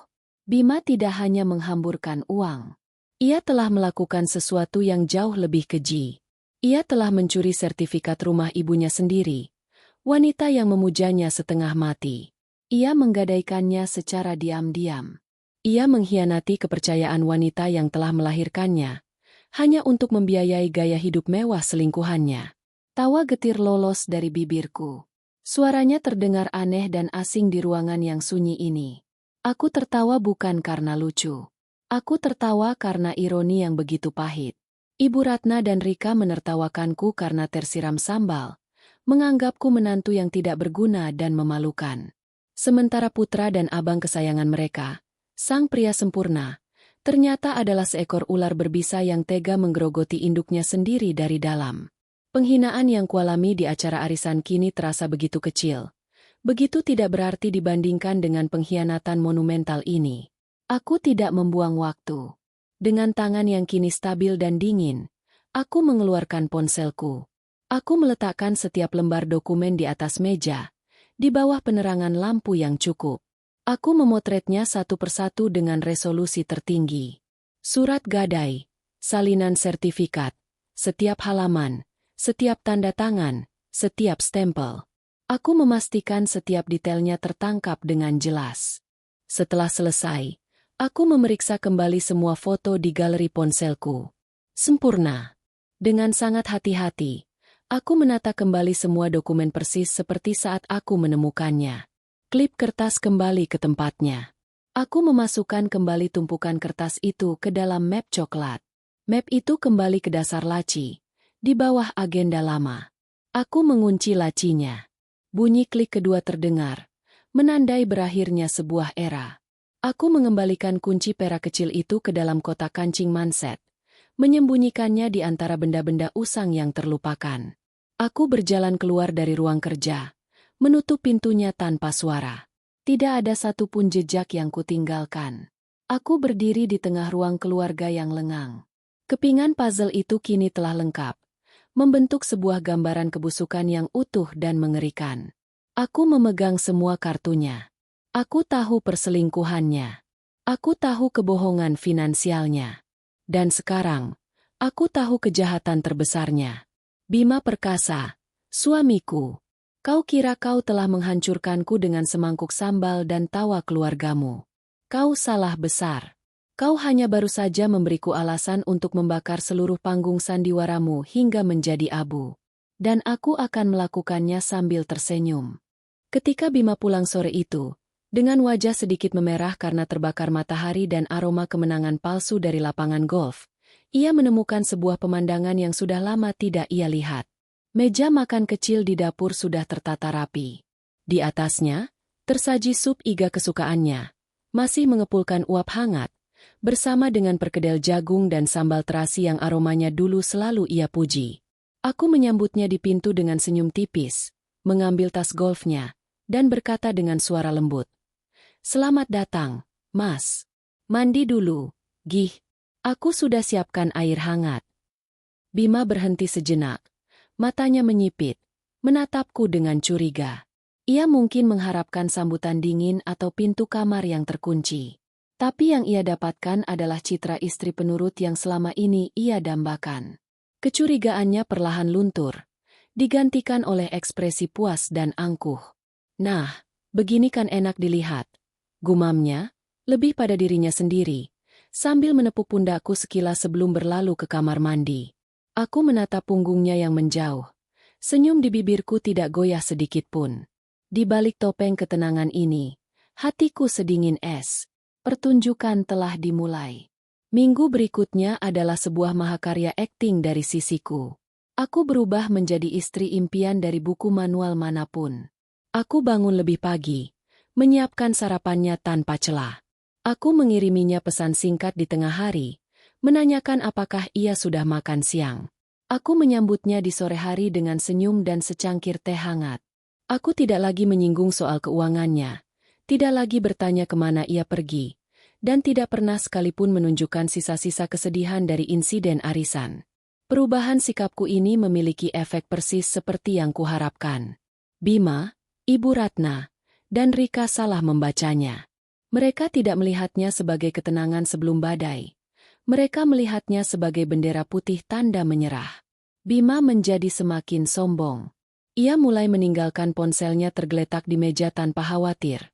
Bima tidak hanya menghamburkan uang. Ia telah melakukan sesuatu yang jauh lebih keji. Ia telah mencuri sertifikat rumah ibunya sendiri, wanita yang memujanya setengah mati. Ia menggadaikannya secara diam-diam. Ia mengkhianati kepercayaan wanita yang telah melahirkannya, hanya untuk membiayai gaya hidup mewah selingkuhannya. Tawa getir lolos dari bibirku. Suaranya terdengar aneh dan asing di ruangan yang sunyi ini. Aku tertawa bukan karena lucu. Aku tertawa karena ironi yang begitu pahit. Ibu Ratna dan Rika menertawakanku karena tersiram sambal, menganggapku menantu yang tidak berguna dan memalukan. Sementara putra dan abang kesayangan mereka, sang pria sempurna, ternyata adalah seekor ular berbisa yang tega menggerogoti induknya sendiri dari dalam. Penghinaan yang kualami di acara arisan kini terasa begitu kecil, begitu tidak berarti dibandingkan dengan pengkhianatan monumental ini. Aku tidak membuang waktu. Dengan tangan yang kini stabil dan dingin, aku mengeluarkan ponselku. Aku meletakkan setiap lembar dokumen di atas meja, di bawah penerangan lampu yang cukup. Aku memotretnya satu persatu dengan resolusi tertinggi. Surat gadai, salinan sertifikat, setiap halaman, setiap tanda tangan, setiap stempel. Aku memastikan setiap detailnya tertangkap dengan jelas. Setelah selesai, aku memeriksa kembali semua foto di galeri ponselku. Sempurna. Dengan sangat hati-hati, aku menata kembali semua dokumen persis seperti saat aku menemukannya. Klip kertas kembali ke tempatnya. Aku memasukkan kembali tumpukan kertas itu ke dalam map coklat. Map itu kembali ke dasar laci, di bawah agenda lama. Aku mengunci lacinya. Bunyi klik kedua terdengar, menandai berakhirnya sebuah era. Aku mengembalikan kunci perak kecil itu ke dalam kotak kancing manset, menyembunyikannya di antara benda-benda usang yang terlupakan. Aku berjalan keluar dari ruang kerja, menutup pintunya tanpa suara. Tidak ada satupun jejak yang kutinggalkan. Aku berdiri di tengah ruang keluarga yang lengang. Kepingan puzzle itu kini telah lengkap, membentuk sebuah gambaran kebusukan yang utuh dan mengerikan. Aku memegang semua kartunya. Aku tahu perselingkuhannya. Aku tahu kebohongan finansialnya. Dan sekarang, aku tahu kejahatan terbesarnya. Bima Perkasa, suamiku. Kau kira kau telah menghancurkanku dengan semangkuk sambal dan tawa keluargamu. Kau salah besar. Kau hanya baru saja memberiku alasan untuk membakar seluruh panggung sandiwaramu hingga menjadi abu. Dan aku akan melakukannya sambil tersenyum. Ketika Bima pulang sore itu, dengan wajah sedikit memerah karena terbakar matahari dan aroma kemenangan palsu dari lapangan golf, ia menemukan sebuah pemandangan yang sudah lama tidak ia lihat. Meja makan kecil di dapur sudah tertata rapi. Di atasnya, tersaji sup iga kesukaannya, masih mengepulkan uap hangat, bersama dengan perkedel jagung dan sambal terasi yang aromanya dulu selalu ia puji. Aku menyambutnya di pintu dengan senyum tipis, mengambil tas golfnya, dan berkata dengan suara lembut, "Selamat datang, Mas. Mandi dulu, Gih. Aku sudah siapkan air hangat." Bima berhenti sejenak, matanya menyipit, menatapku dengan curiga. Ia mungkin mengharapkan sambutan dingin atau pintu kamar yang terkunci. Tapi yang ia dapatkan adalah citra istri penurut yang selama ini ia dambakan. Kecurigaannya perlahan luntur, digantikan oleh ekspresi puas dan angkuh. "Nah, begini kan enak dilihat," gumamnya, lebih pada dirinya sendiri, sambil menepuk pundakku sekilas sebelum berlalu ke kamar mandi. Aku menatap punggungnya yang menjauh. Senyum di bibirku tidak goyah sedikit pun. Di balik topeng ketenangan ini, hatiku sedingin es. Pertunjukan telah dimulai. Minggu berikutnya adalah sebuah mahakarya akting dari sisiku. Aku berubah menjadi istri impian dari buku manual manapun. Aku bangun lebih pagi, menyiapkan sarapannya tanpa celah. Aku mengiriminya pesan singkat di tengah hari, menanyakan apakah ia sudah makan siang. Aku menyambutnya di sore hari dengan senyum dan secangkir teh hangat. Aku tidak lagi menyinggung soal keuangannya, tidak lagi bertanya kemana ia pergi, dan tidak pernah sekalipun menunjukkan sisa-sisa kesedihan dari insiden arisan. Perubahan sikapku ini memiliki efek persis seperti yang kuharapkan. Bima, Ibu Ratna, dan Rika salah membacanya. Mereka tidak melihatnya sebagai ketenangan sebelum badai. Mereka melihatnya sebagai bendera putih tanda menyerah. Bima menjadi semakin sombong. Ia mulai meninggalkan ponselnya tergeletak di meja tanpa khawatir,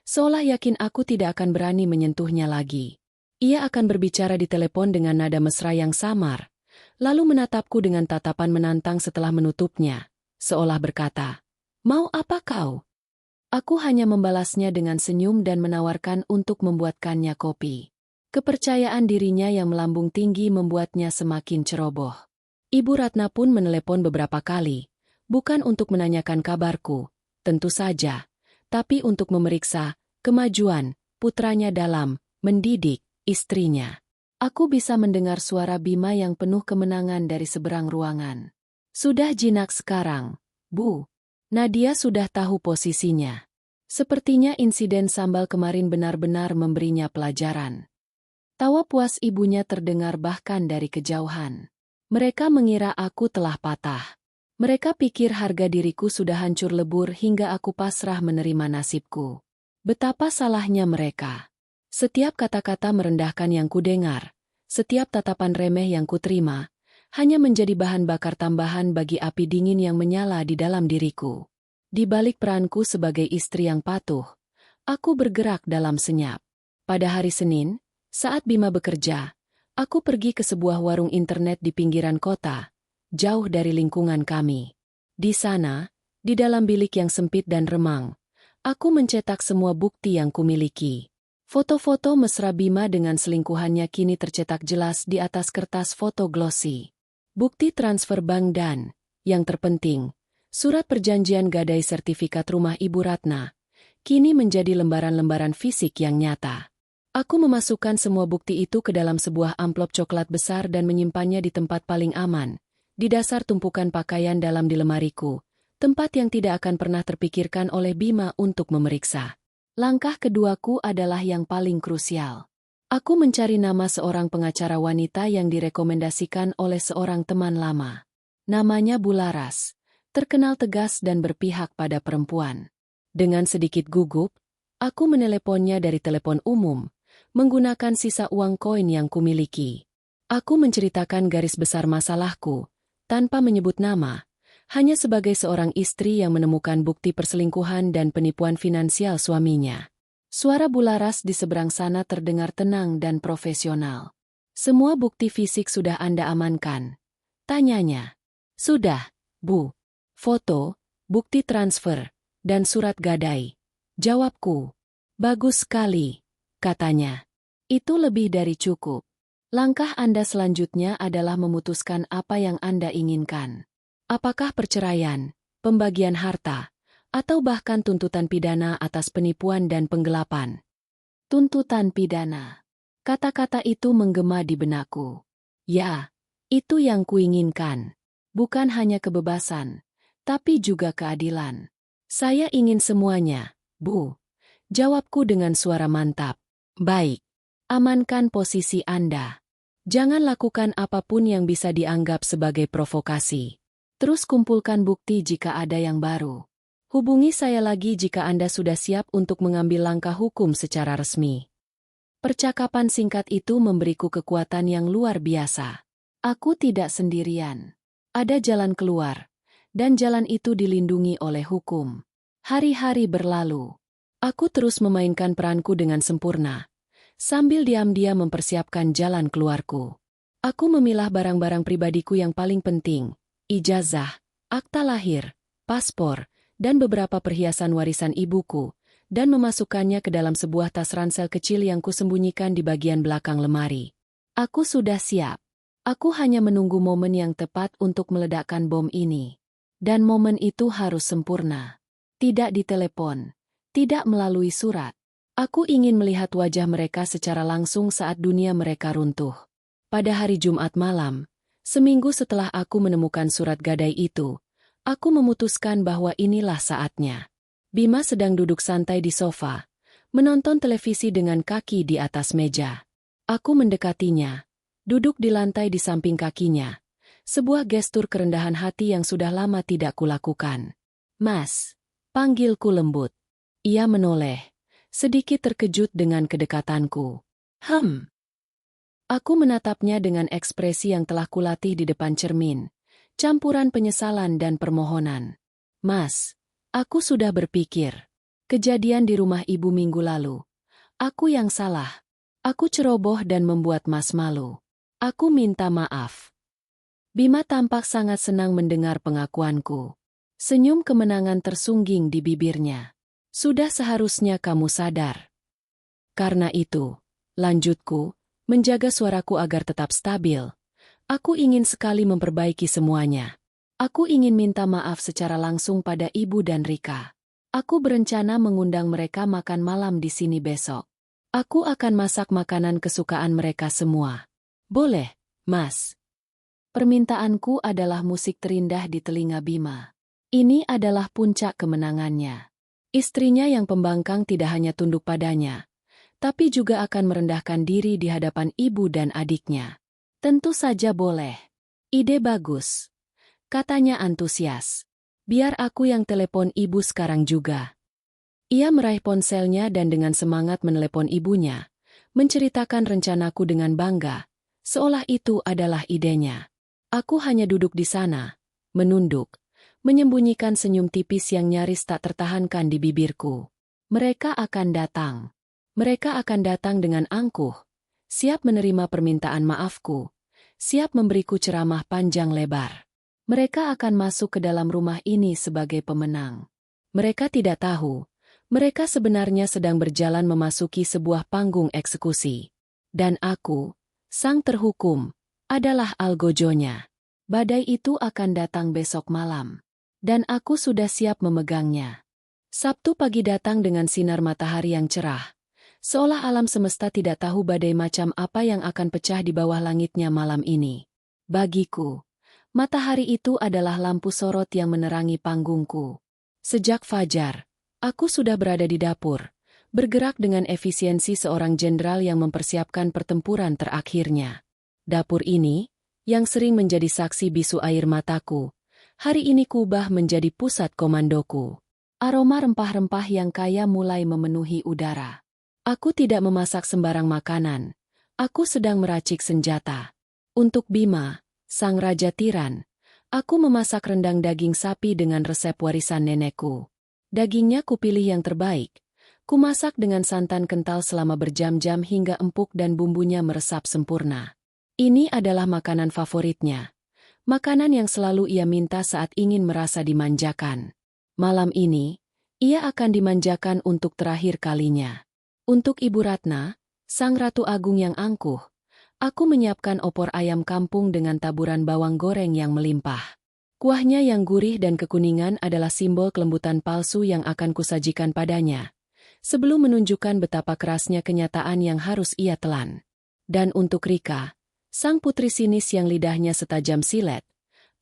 seolah yakin aku tidak akan berani menyentuhnya lagi. Ia akan berbicara di telepon dengan nada mesra yang samar, lalu menatapku dengan tatapan menantang setelah menutupnya, seolah berkata, "Mau apa kau?" Aku hanya membalasnya dengan senyum dan menawarkan untuk membuatkannya kopi. Kepercayaan dirinya yang melambung tinggi membuatnya semakin ceroboh. Ibu Ratna pun menelepon beberapa kali, bukan untuk menanyakan kabarku, tentu saja, tapi untuk memeriksa kemajuan putranya dalam mendidik istrinya. Aku bisa mendengar suara Bima yang penuh kemenangan dari seberang ruangan. "Sudah jinak sekarang, Bu. Nadia sudah tahu posisinya." Sepertinya insiden sambal kemarin benar-benar memberinya pelajaran. Tawa puas ibunya terdengar bahkan dari kejauhan. Mereka mengira aku telah patah. Mereka pikir harga diriku sudah hancur lebur hingga aku pasrah menerima nasibku. Betapa salahnya mereka. Setiap kata-kata merendahkan yang kudengar, setiap tatapan remeh yang kuterima, hanya menjadi bahan bakar tambahan bagi api dingin yang menyala di dalam diriku. Di balik peranku sebagai istri yang patuh, aku bergerak dalam senyap. Pada hari Senin, saat Bima bekerja, aku pergi ke sebuah warung internet di pinggiran kota, jauh dari lingkungan kami. Di sana, di dalam bilik yang sempit dan remang, aku mencetak semua bukti yang kumiliki. Foto-foto mesra Bima dengan selingkuhannya kini tercetak jelas di atas kertas foto glossy. Bukti transfer bank dan, yang terpenting, surat perjanjian gadai sertifikat rumah Ibu Ratna, kini menjadi lembaran-lembaran fisik yang nyata. Aku memasukkan semua bukti itu ke dalam sebuah amplop coklat besar dan menyimpannya di tempat paling aman, di dasar tumpukan pakaian dalam di lemariku, tempat yang tidak akan pernah terpikirkan oleh Bima untuk memeriksa. Langkah keduaku adalah yang paling krusial. Aku mencari nama seorang pengacara wanita yang direkomendasikan oleh seorang teman lama. Namanya Bularas, terkenal tegas dan berpihak pada perempuan. Dengan sedikit gugup, aku meneleponnya dari telepon umum, menggunakan sisa uang koin yang kumiliki. Aku menceritakan garis besar masalahku, tanpa menyebut nama, hanya sebagai seorang istri yang menemukan bukti perselingkuhan dan penipuan finansial suaminya. Suara Bularas di seberang sana terdengar tenang dan profesional. "Semua bukti fisik sudah Anda amankan?" tanyanya. "Sudah, Bu. Foto, bukti transfer, dan surat gadai," jawabku. "Bagus sekali," katanya. "Itu lebih dari cukup. Langkah Anda selanjutnya adalah memutuskan apa yang Anda inginkan. Apakah perceraian, pembagian harta, atau bahkan tuntutan pidana atas penipuan dan penggelapan?" Tuntutan pidana. Kata-kata itu menggema di benakku. Ya, itu yang kuinginkan. Bukan hanya kebebasan, tapi juga keadilan. "Saya ingin semuanya, Bu," jawabku dengan suara mantap. "Baik. Amankan posisi Anda. Jangan lakukan apapun yang bisa dianggap sebagai provokasi. Terus kumpulkan bukti jika ada yang baru. Hubungi saya lagi jika Anda sudah siap untuk mengambil langkah hukum secara resmi." Percakapan singkat itu memberiku kekuatan yang luar biasa. Aku tidak sendirian. Ada jalan keluar, dan jalan itu dilindungi oleh hukum. Hari-hari berlalu. Aku terus memainkan peranku dengan sempurna, sambil diam-diam mempersiapkan jalan keluarku. Aku memilah barang-barang pribadiku yang paling penting, ijazah, akta lahir, paspor, dan beberapa perhiasan warisan ibuku, dan memasukkannya ke dalam sebuah tas ransel kecil yang kusembunyikan di bagian belakang lemari. Aku sudah siap. Aku hanya menunggu momen yang tepat untuk meledakkan bom ini. Dan momen itu harus sempurna. Tidak ditelepon, tidak melalui surat. Aku ingin melihat wajah mereka secara langsung saat dunia mereka runtuh. Pada hari Jumat malam, seminggu setelah aku menemukan surat gadai itu, aku memutuskan bahwa inilah saatnya. Bima sedang duduk santai di sofa, menonton televisi dengan kaki di atas meja. Aku mendekatinya, duduk di lantai di samping kakinya, sebuah gestur kerendahan hati yang sudah lama tidak kulakukan. "Mas," panggilku lembut. Ia menoleh, sedikit terkejut dengan kedekatanku. Aku menatapnya dengan ekspresi yang telah kulatih di depan cermin, campuran penyesalan dan permohonan. "Mas, aku sudah berpikir. Kejadian di rumah ibu minggu lalu. Aku yang salah. Aku ceroboh dan membuat Mas malu. Aku minta maaf." Bima tampak sangat senang mendengar pengakuanku. Senyum kemenangan tersungging di bibirnya. "Sudah seharusnya kamu sadar. Karena itu," lanjutku, menjaga suaraku agar tetap stabil, "aku ingin sekali memperbaiki semuanya. Aku ingin minta maaf secara langsung pada Ibu dan Rika. Aku berencana mengundang mereka makan malam di sini besok. Aku akan masak makanan kesukaan mereka semua. Boleh, Mas?" Permintaanku adalah musik terindah di telinga Bima. Ini adalah puncak kemenangannya. Istrinya yang pembangkang tidak hanya tunduk padanya, tapi juga akan merendahkan diri di hadapan ibu dan adiknya. "Tentu saja boleh. Ide bagus," katanya antusias. "Biar aku yang telepon ibu sekarang juga." Ia meraih ponselnya dan dengan semangat menelepon ibunya, menceritakan rencanaku dengan bangga, seolah itu adalah idenya. Aku hanya duduk di sana, menunduk, menyembunyikan senyum tipis yang nyaris tak tertahankan di bibirku. Mereka akan datang. Mereka akan datang dengan angkuh, siap menerima permintaan maafku, siap memberiku ceramah panjang lebar. Mereka akan masuk ke dalam rumah ini sebagai pemenang. Mereka tidak tahu, mereka sebenarnya sedang berjalan memasuki sebuah panggung eksekusi. Dan aku, sang terhukum, adalah algojonya. Badai itu akan datang besok malam. Dan aku sudah siap memegangnya. Sabtu pagi datang dengan sinar matahari yang cerah. Seolah alam semesta tidak tahu badai macam apa yang akan pecah di bawah langitnya malam ini. Bagiku, matahari itu adalah lampu sorot yang menerangi panggungku. Sejak fajar, aku sudah berada di dapur, bergerak dengan efisiensi seorang jenderal yang mempersiapkan pertempuran terakhirnya. Dapur ini, yang sering menjadi saksi bisu air mataku, hari ini kubah menjadi pusat komandoku. Aroma rempah-rempah yang kaya mulai memenuhi udara. Aku tidak memasak sembarang makanan. Aku sedang meracik senjata. Untuk Bima, sang raja tiran, aku memasak rendang daging sapi dengan resep warisan nenekku. Dagingnya kupilih yang terbaik. Kumasak dengan santan kental selama berjam-jam hingga empuk dan bumbunya meresap sempurna. Ini adalah makanan favoritnya. Makanan yang selalu ia minta saat ingin merasa dimanjakan. Malam ini, ia akan dimanjakan untuk terakhir kalinya. Untuk Ibu Ratna, sang Ratu Agung yang angkuh, aku menyiapkan opor ayam kampung dengan taburan bawang goreng yang melimpah. Kuahnya yang gurih dan kekuningan adalah simbol kelembutan palsu yang akan kusajikan padanya, sebelum menunjukkan betapa kerasnya kenyataan yang harus ia telan. Dan untuk Rika, sang putri sinis yang lidahnya setajam silet,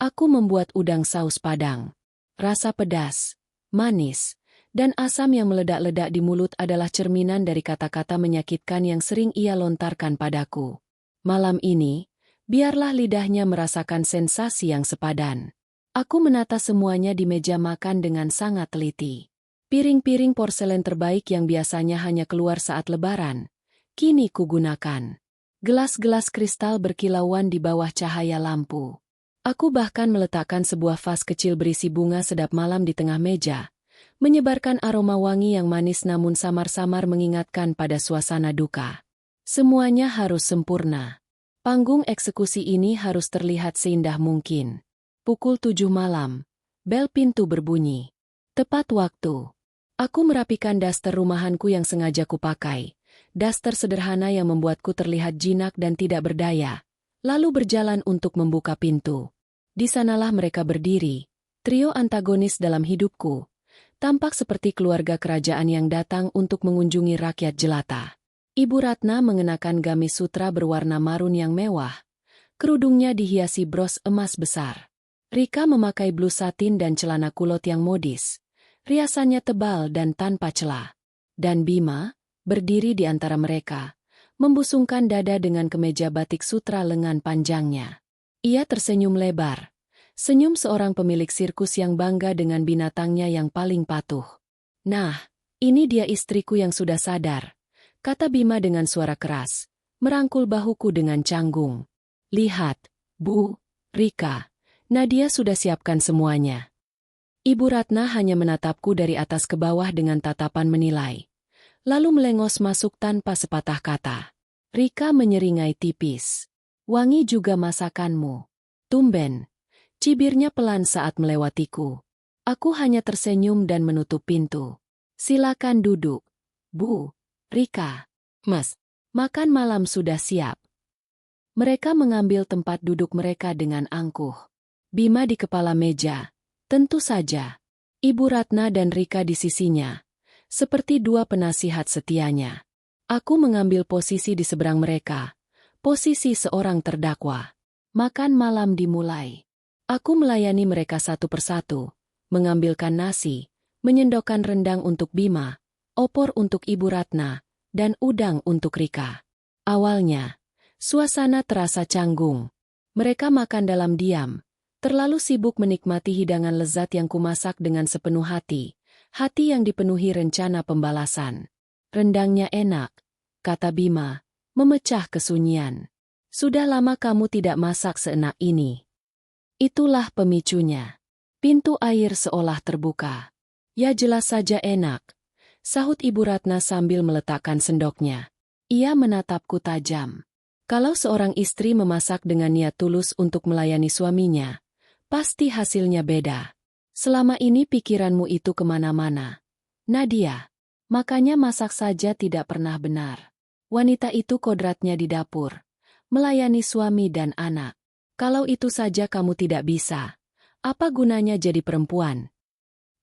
aku membuat udang saus Padang. Rasa pedas, manis, dan asam yang meledak-ledak di mulut adalah cerminan dari kata-kata menyakitkan yang sering ia lontarkan padaku. Malam ini, biarlah lidahnya merasakan sensasi yang sepadan. Aku menata semuanya di meja makan dengan sangat teliti. Piring-piring porselen terbaik yang biasanya hanya keluar saat lebaran, kini kugunakan. Gelas-gelas kristal berkilauan di bawah cahaya lampu. Aku bahkan meletakkan sebuah vas kecil berisi bunga sedap malam di tengah meja, menyebarkan aroma wangi yang manis namun samar-samar mengingatkan pada suasana duka. Semuanya harus sempurna. Panggung eksekusi ini harus terlihat seindah mungkin. Pukul 7 malam, bel pintu berbunyi. Tepat waktu. Aku merapikan daster rumahanku yang sengaja kupakai. Daster sederhana yang membuatku terlihat jinak dan tidak berdaya. Lalu berjalan untuk membuka pintu. Di sanalah mereka berdiri, trio antagonis dalam hidupku. Tampak seperti keluarga kerajaan yang datang untuk mengunjungi rakyat jelata. Ibu Ratna mengenakan gamis sutra berwarna marun yang mewah. Kerudungnya dihiasi bros emas besar. Rika memakai blus satin dan celana kulot yang modis. Riasannya tebal dan tanpa celah. Dan Bima, berdiri di antara mereka, membusungkan dada dengan kemeja batik sutra lengan panjangnya. Ia tersenyum lebar. Senyum seorang pemilik sirkus yang bangga dengan binatangnya yang paling patuh. Nah, ini dia istriku yang sudah sadar, kata Bima dengan suara keras, merangkul bahuku dengan canggung. Lihat, Bu, Rika, Nadia sudah siapkan semuanya. Ibu Ratna hanya menatapku dari atas ke bawah dengan tatapan menilai. Lalu melengos masuk tanpa sepatah kata. Rika menyeringai tipis. Wangi juga masakanmu. Tumben. Cibirnya pelan saat melewatiku. Aku hanya tersenyum dan menutup pintu. Silakan duduk, Bu, Rika. Mas, makan malam sudah siap. Mereka mengambil tempat duduk mereka dengan angkuh. Bima di kepala meja. Tentu saja. Ibu Ratna dan Rika di sisinya. Seperti dua penasihat setianya. Aku mengambil posisi di seberang mereka. Posisi seorang terdakwa. Makan malam dimulai. Aku melayani mereka satu persatu, mengambilkan nasi, menyendokkan rendang untuk Bima, opor untuk Ibu Ratna, dan udang untuk Rika. Awalnya, suasana terasa canggung. Mereka makan dalam diam, terlalu sibuk menikmati hidangan lezat yang kumasak dengan sepenuh hati yang dipenuhi rencana pembalasan. Rendangnya enak, kata Bima, memecah kesunyian. Sudah lama kamu tidak masak seenak ini. Itulah pemicunya. Pintu air seolah terbuka. Ya jelas saja enak, sahut Ibu Ratna sambil meletakkan sendoknya. Ia menatapku tajam. Kalau seorang istri memasak dengan niat tulus untuk melayani suaminya, Pasti hasilnya beda. Selama ini pikiranmu itu kemana-mana, Nadia. Makanya masak saja tidak pernah benar. Wanita itu kodratnya di dapur, melayani suami dan anak. Kalau itu saja kamu tidak bisa, apa gunanya jadi perempuan?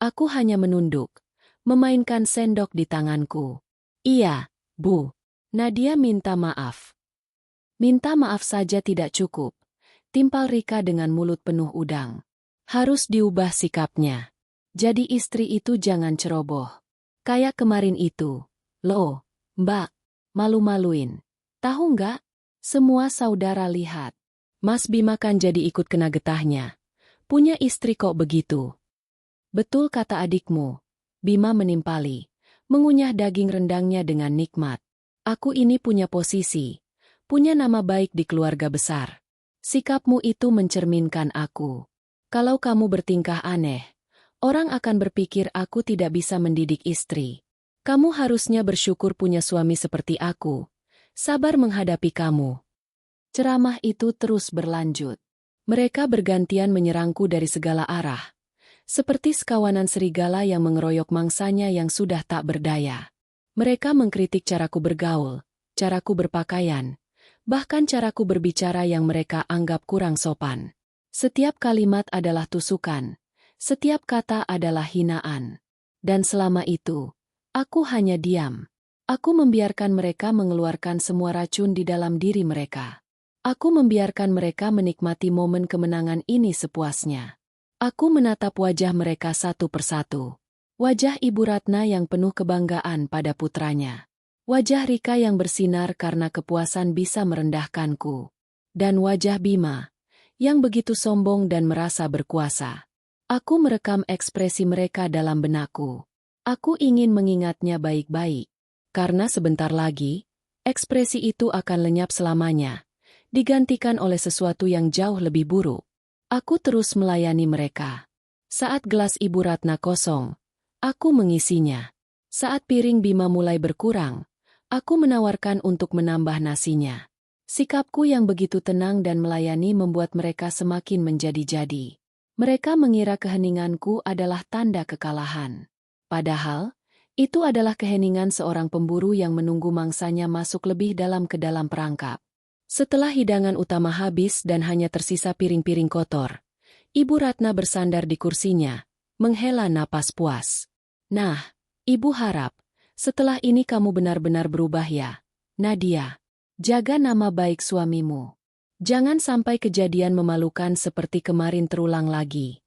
Aku hanya menunduk, memainkan sendok di tanganku. Iya, Bu. Nadia minta maaf. Minta maaf saja tidak cukup. Timpal Rika dengan mulut penuh udang. Harus diubah sikapnya. Jadi istri itu jangan ceroboh. Kayak kemarin itu. Loh, Mbak, malu-maluin. Tahu nggak? Semua saudara lihat. Mas Bima kan jadi ikut kena getahnya. Punya istri kok begitu. Betul kata adikmu. Bima menimpali. Mengunyah daging rendangnya dengan nikmat. Aku ini punya posisi. Punya nama baik di keluarga besar. Sikapmu itu mencerminkan aku. Kalau kamu bertingkah aneh, orang akan berpikir aku tidak bisa mendidik istri. Kamu harusnya bersyukur punya suami seperti aku. Sabar menghadapi kamu. Ceramah itu terus berlanjut. Mereka bergantian menyerangku dari segala arah. Seperti sekawanan serigala yang mengeroyok mangsanya yang sudah tak berdaya. Mereka mengkritik caraku bergaul, caraku berpakaian, bahkan caraku berbicara yang mereka anggap kurang sopan. Setiap kalimat adalah tusukan. Setiap kata adalah hinaan. Dan selama itu, aku hanya diam. Aku membiarkan mereka mengeluarkan semua racun di dalam diri mereka. Aku membiarkan mereka menikmati momen kemenangan ini sepuasnya. Aku menatap wajah mereka satu persatu. Wajah Ibu Ratna yang penuh kebanggaan pada putranya. Wajah Rika yang bersinar karena kepuasan bisa merendahkanku. Dan wajah Bima, yang begitu sombong dan merasa berkuasa. Aku merekam ekspresi mereka dalam benakku. Aku ingin mengingatnya baik-baik. Karena sebentar lagi, ekspresi itu akan lenyap selamanya, digantikan oleh sesuatu yang jauh lebih buruk. Aku terus melayani mereka. Saat gelas Ibu Ratna kosong, aku mengisinya. Saat piring Bima mulai berkurang, aku menawarkan untuk menambah nasinya. Sikapku yang begitu tenang dan melayani membuat mereka semakin menjadi-jadi. Mereka mengira keheninganku adalah tanda kekalahan. Padahal, itu adalah keheningan seorang pemburu yang menunggu mangsanya masuk lebih dalam ke dalam perangkap. Setelah hidangan utama habis dan hanya tersisa piring-piring kotor, Ibu Ratna bersandar di kursinya, menghela napas puas. Nah, Ibu harap, setelah ini kamu benar-benar berubah ya, Nadia. Jaga nama baik suamimu. Jangan sampai kejadian memalukan seperti kemarin terulang lagi.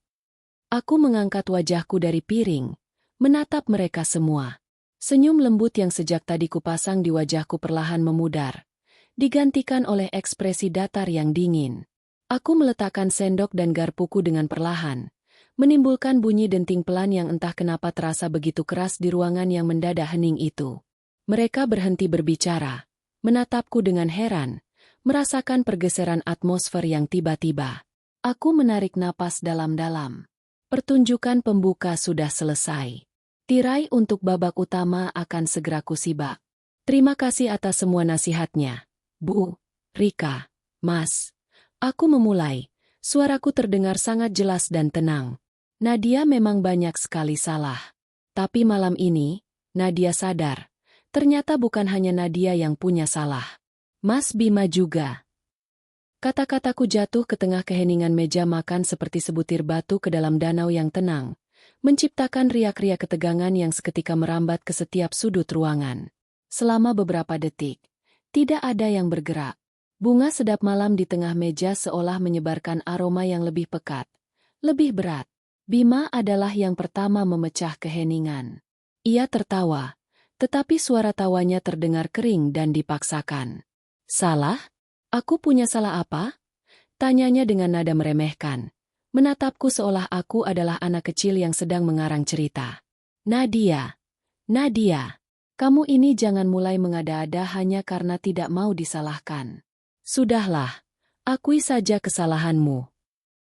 Aku mengangkat wajahku dari piring, menatap mereka semua. Senyum lembut yang sejak tadi kupasang di wajahku perlahan memudar, digantikan oleh ekspresi datar yang dingin. Aku meletakkan sendok dan garpuku dengan perlahan, menimbulkan bunyi denting pelan yang entah kenapa terasa begitu keras di ruangan yang mendadak hening itu. Mereka berhenti berbicara. Menatapku dengan heran, merasakan pergeseran atmosfer yang tiba-tiba. Aku menarik napas dalam-dalam. Pertunjukan pembuka sudah selesai. Tirai untuk babak utama akan segera kusibak. Terima kasih atas semua nasihatnya, Bu, Rika, Mas. Aku memulai. Suaraku terdengar sangat jelas dan tenang. Nadia memang banyak sekali salah. Tapi malam ini, Nadia sadar. Ternyata bukan hanya Nadia yang punya salah. Mas Bima juga. Kata-kataku jatuh ke tengah keheningan meja makan seperti sebutir batu ke dalam danau yang tenang, menciptakan riak-riak ketegangan yang seketika merambat ke setiap sudut ruangan. Selama beberapa detik, tidak ada yang bergerak. Bunga sedap malam di tengah meja seolah menyebarkan aroma yang lebih pekat, lebih berat. Bima adalah yang pertama memecah keheningan. Ia tertawa. Tetapi suara tawanya terdengar kering dan dipaksakan. Salah? Aku punya salah apa? Tanyanya dengan nada meremehkan. Menatapku seolah aku adalah anak kecil yang sedang mengarang cerita. Nadia, kamu ini jangan mulai mengada-ada hanya karena tidak mau disalahkan. Sudahlah, akui saja kesalahanmu.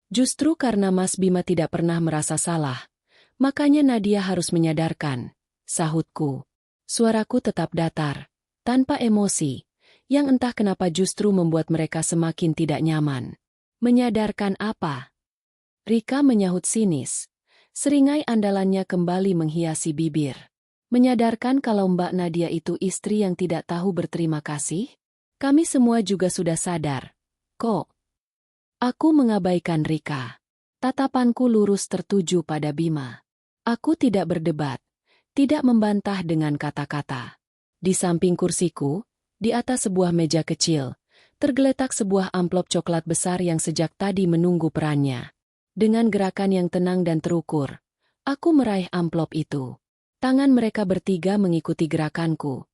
Justru karena Mas Bima tidak pernah merasa salah, makanya Nadia harus menyadarkan, sahutku. Suaraku tetap datar, tanpa emosi, yang entah kenapa justru membuat mereka semakin tidak nyaman. Menyadarkan apa? Rika menyahut sinis. Seringai andalannya kembali menghiasi bibir. Menyadarkan kalau Mbak Nadia itu istri yang tidak tahu berterima kasih? Kami semua juga sudah sadar. Kok? Aku mengabaikan Rika. Tatapanku lurus tertuju pada Bima. Aku tidak berdebat, tidak membantah dengan kata-kata. Di samping kursiku, di atas sebuah meja kecil, tergeletak sebuah amplop coklat besar yang sejak tadi menunggu perannya. Dengan gerakan yang tenang dan terukur, aku meraih amplop itu. Tangan mereka bertiga mengikuti gerakanku.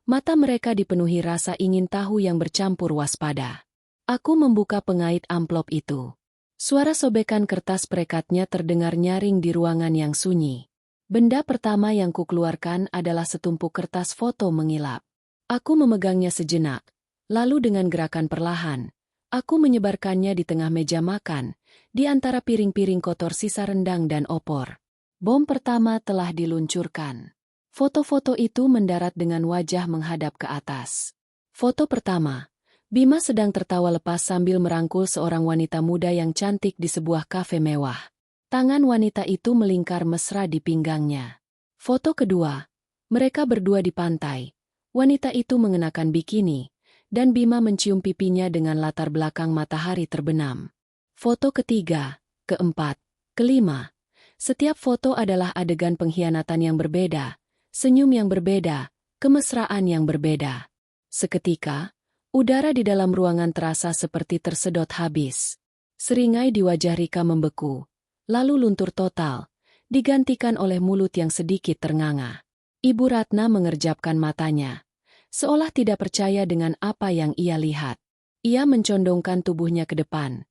Mata mereka dipenuhi rasa ingin tahu yang bercampur waspada. Aku membuka pengait amplop itu. Suara sobekan kertas perekatnya terdengar nyaring di ruangan yang sunyi. Benda pertama yang kukeluarkan adalah setumpuk kertas foto mengilap. Aku memegangnya sejenak, lalu dengan gerakan perlahan, aku menyebarkannya di tengah meja makan, di antara piring-piring kotor sisa rendang dan opor. Bom pertama telah diluncurkan. Foto-foto itu mendarat dengan wajah menghadap ke atas. Foto pertama. Bima sedang tertawa lepas sambil merangkul seorang wanita muda yang cantik di sebuah kafe mewah. Tangan wanita itu melingkar mesra di pinggangnya. Foto kedua. Mereka berdua di pantai. Wanita itu mengenakan bikini, dan Bima mencium pipinya dengan latar belakang matahari terbenam. Foto ketiga, keempat, kelima. Setiap foto adalah adegan pengkhianatan yang berbeda, senyum yang berbeda, kemesraan yang berbeda. Seketika, udara di dalam ruangan terasa seperti tersedot habis. Seringai di wajah Rika membeku, lalu luntur total, digantikan oleh mulut yang sedikit ternganga. Ibu Ratna mengerjapkan matanya, seolah tidak percaya dengan apa yang ia lihat. Ia mencondongkan tubuhnya ke depan,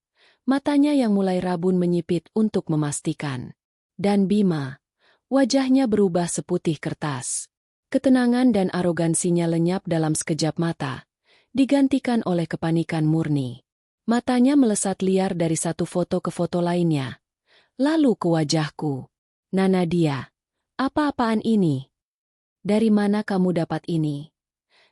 matanya yang mulai rabun menyipit untuk memastikan. Dan Bima, wajahnya berubah seputih kertas. Ketenangan dan arogansinya lenyap dalam sekejap mata, digantikan oleh kepanikan murni. Matanya melesat liar dari satu foto ke foto lainnya. Lalu ke wajahku. Nana dia, apa-apaan ini? Dari mana kamu dapat ini?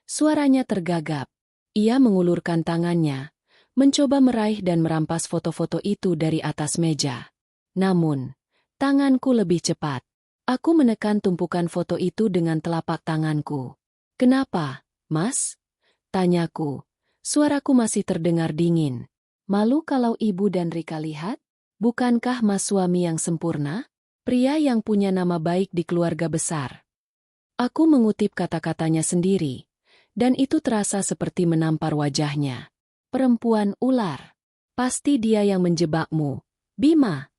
Suaranya tergagap. Ia mengulurkan tangannya, mencoba meraih dan merampas foto-foto itu dari atas meja. Namun, tanganku lebih cepat. Aku menekan tumpukan foto itu dengan telapak tanganku. Kenapa, Mas? Tanyaku. Suaraku masih terdengar dingin. Malu kalau ibu dan Rika lihat? Bukankah Mas suami yang sempurna? Pria yang punya nama baik di keluarga besar. Aku mengutip kata-katanya sendiri, dan itu terasa seperti menampar wajahnya. Perempuan ular. Pasti dia yang menjebakmu, Bima.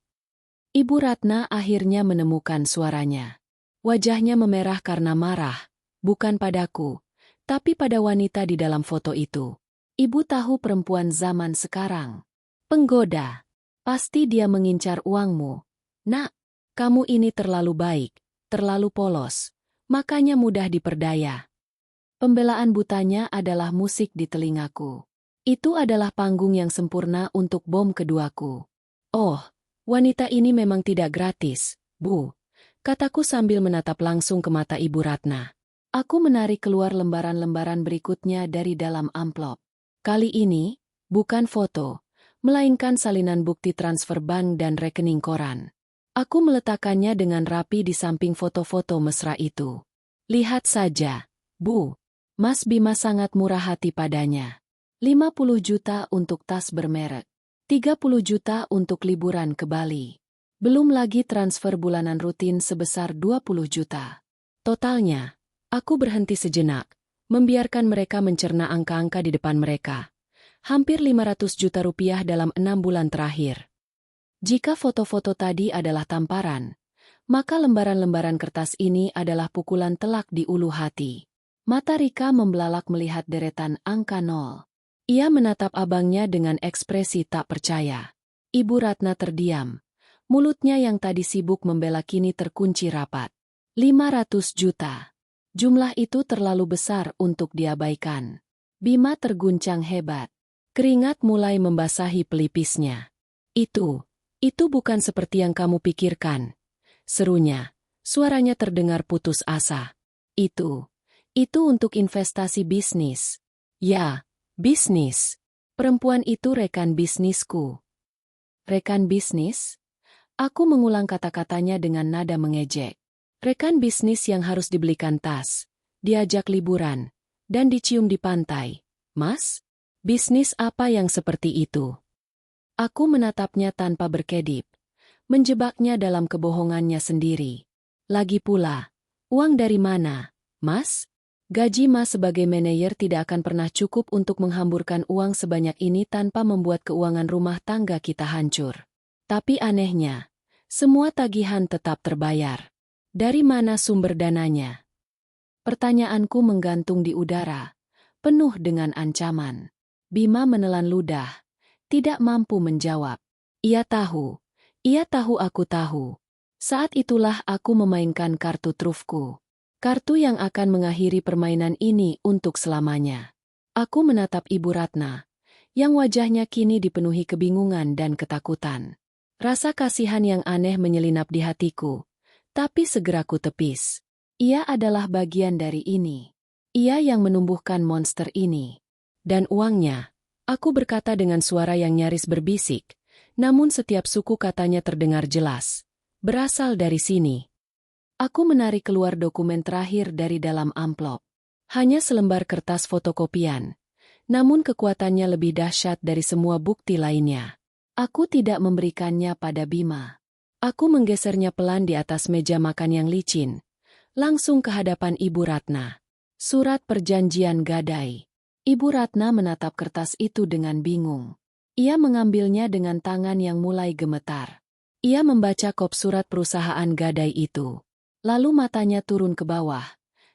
Ibu Ratna akhirnya menemukan suaranya. Wajahnya memerah karena marah, bukan padaku, tapi pada wanita di dalam foto itu. Ibu tahu perempuan zaman sekarang. Penggoda. Pasti dia mengincar uangmu. Nak, kamu ini terlalu baik, terlalu polos, makanya mudah diperdaya. Pembelaan butanya adalah musik di telingaku. Itu adalah panggung yang sempurna untuk bom keduaku. Oh, wanita ini memang tidak gratis, Bu, kataku sambil menatap langsung ke mata Ibu Ratna. Aku menarik keluar lembaran-lembaran berikutnya dari dalam amplop. Kali ini, bukan foto, melainkan salinan bukti transfer bank dan rekening koran. Aku meletakkannya dengan rapi di samping foto-foto mesra itu. Lihat saja, Bu. Mas Bima sangat murah hati padanya. 50 juta untuk tas bermerek. 30 juta untuk liburan ke Bali. Belum lagi transfer bulanan rutin sebesar 20 juta. Totalnya, aku berhenti sejenak, membiarkan mereka mencerna angka-angka di depan mereka. Hampir 500 juta rupiah dalam 6 bulan terakhir. Jika foto-foto tadi adalah tamparan, maka lembaran-lembaran kertas ini adalah pukulan telak di ulu hati. Mata Rika membelalak melihat deretan angka 0. Ia menatap abangnya dengan ekspresi tak percaya. Ibu Ratna terdiam. Mulutnya yang tadi sibuk membela kini terkunci rapat. 500 juta. Jumlah itu terlalu besar untuk diabaikan. Bima terguncang hebat. Keringat mulai membasahi pelipisnya. Itu bukan seperti yang kamu pikirkan. Serunya, suaranya terdengar putus asa. Itu untuk investasi bisnis. Ya, bisnis. Perempuan itu rekan bisnisku. Rekan bisnis? Aku mengulang kata-katanya dengan nada mengejek. Rekan bisnis yang harus dibelikan tas, diajak liburan, dan dicium di pantai. Mas? Bisnis apa yang seperti itu? Aku menatapnya tanpa berkedip, menjebaknya dalam kebohongannya sendiri. Lagi pula, uang dari mana, Mas? Gaji Mas sebagai manajer tidak akan pernah cukup untuk menghamburkan uang sebanyak ini tanpa membuat keuangan rumah tangga kita hancur. Tapi anehnya, semua tagihan tetap terbayar. Dari mana sumber dananya? Pertanyaanku menggantung di udara, penuh dengan ancaman. Bima menelan ludah, tidak mampu menjawab. Ia tahu aku tahu. Saat itulah aku memainkan kartu trufku. Kartu yang akan mengakhiri permainan ini untuk selamanya. Aku menatap Ibu Ratna, yang wajahnya kini dipenuhi kebingungan dan ketakutan. Rasa kasihan yang aneh menyelinap di hatiku. Tapi segera ku tepis. Ia adalah bagian dari ini. Ia yang menumbuhkan monster ini. Dan uangnya, aku berkata dengan suara yang nyaris berbisik, namun setiap suku katanya terdengar jelas. Berasal dari sini. Aku menarik keluar dokumen terakhir dari dalam amplop. Hanya selembar kertas fotokopian. Namun kekuatannya lebih dahsyat dari semua bukti lainnya. Aku tidak memberikannya pada Bima. Aku menggesernya pelan di atas meja makan yang licin, langsung ke hadapan Ibu Ratna. Surat perjanjian gadai. Ibu Ratna menatap kertas itu dengan bingung. Ia mengambilnya dengan tangan yang mulai gemetar. Ia membaca kop surat perusahaan gadai itu. Lalu matanya turun ke bawah,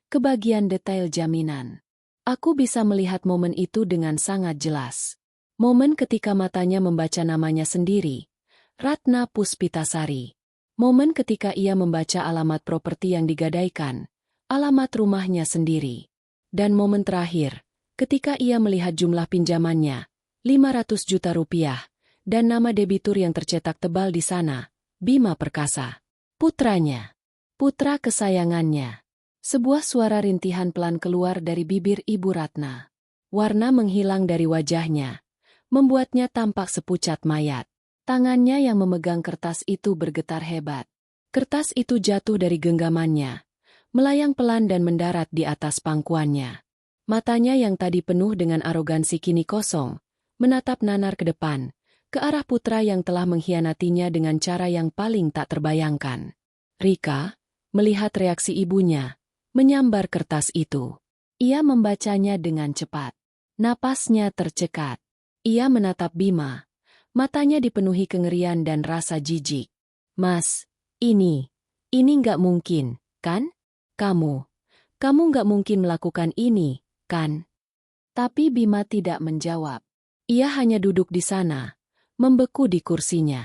ke bagian detail jaminan. Aku bisa melihat momen itu dengan sangat jelas. Momen ketika matanya membaca namanya sendiri. Ratna Puspitasari. Momen ketika ia membaca alamat properti yang digadaikan, alamat rumahnya sendiri. Dan momen terakhir, ketika ia melihat jumlah pinjamannya, 500 juta rupiah, dan nama debitur yang tercetak tebal di sana, Bima Perkasa. Putranya. Putra kesayangannya. Sebuah suara rintihan pelan keluar dari bibir Ibu Ratna. Warna menghilang dari wajahnya, membuatnya tampak sepucat mayat. Tangannya yang memegang kertas itu bergetar hebat. Kertas itu jatuh dari genggamannya, melayang pelan dan mendarat di atas pangkuannya. Matanya yang tadi penuh dengan arogansi kini kosong, menatap nanar ke depan, ke arah putra yang telah mengkhianatinya dengan cara yang paling tak terbayangkan. Rika, melihat reaksi ibunya, menyambar kertas itu. Ia membacanya dengan cepat. Napasnya tercekat. Ia menatap Bima. Matanya dipenuhi kengerian dan rasa jijik. Mas, ini nggak mungkin, kan? Kamu nggak mungkin melakukan ini, kan? Tapi Bima tidak menjawab. Ia hanya duduk di sana, membeku di kursinya.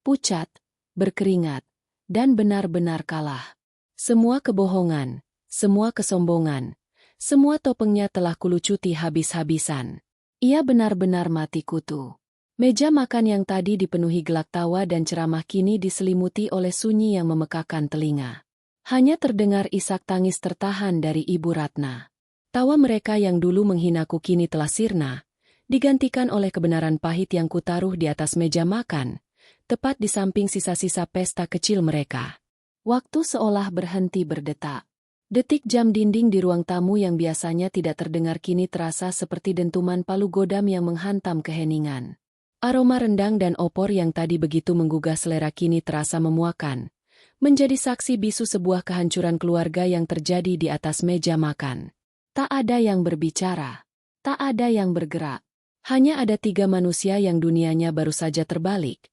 Pucat, berkeringat, dan benar-benar kalah. Semua kebohongan, semua kesombongan, semua topengnya telah kulucuti habis-habisan. Ia benar-benar mati kutu. Meja makan yang tadi dipenuhi gelak tawa dan ceramah kini diselimuti oleh sunyi yang memekakan telinga. Hanya terdengar isak tangis tertahan dari Ibu Ratna. Tawa mereka yang dulu menghinaku kini telah sirna, digantikan oleh kebenaran pahit yang kutaruh di atas meja makan, tepat di samping sisa-sisa pesta kecil mereka. Waktu seolah berhenti berdetak. Detik jam dinding di ruang tamu yang biasanya tidak terdengar kini terasa seperti dentuman palu godam yang menghantam keheningan. Aroma rendang dan opor yang tadi begitu menggugah selera kini terasa memuakan, menjadi saksi bisu sebuah kehancuran keluarga yang terjadi di atas meja makan. Tak ada yang berbicara, tak ada yang bergerak. Hanya ada 3 manusia yang dunianya baru saja terbalik,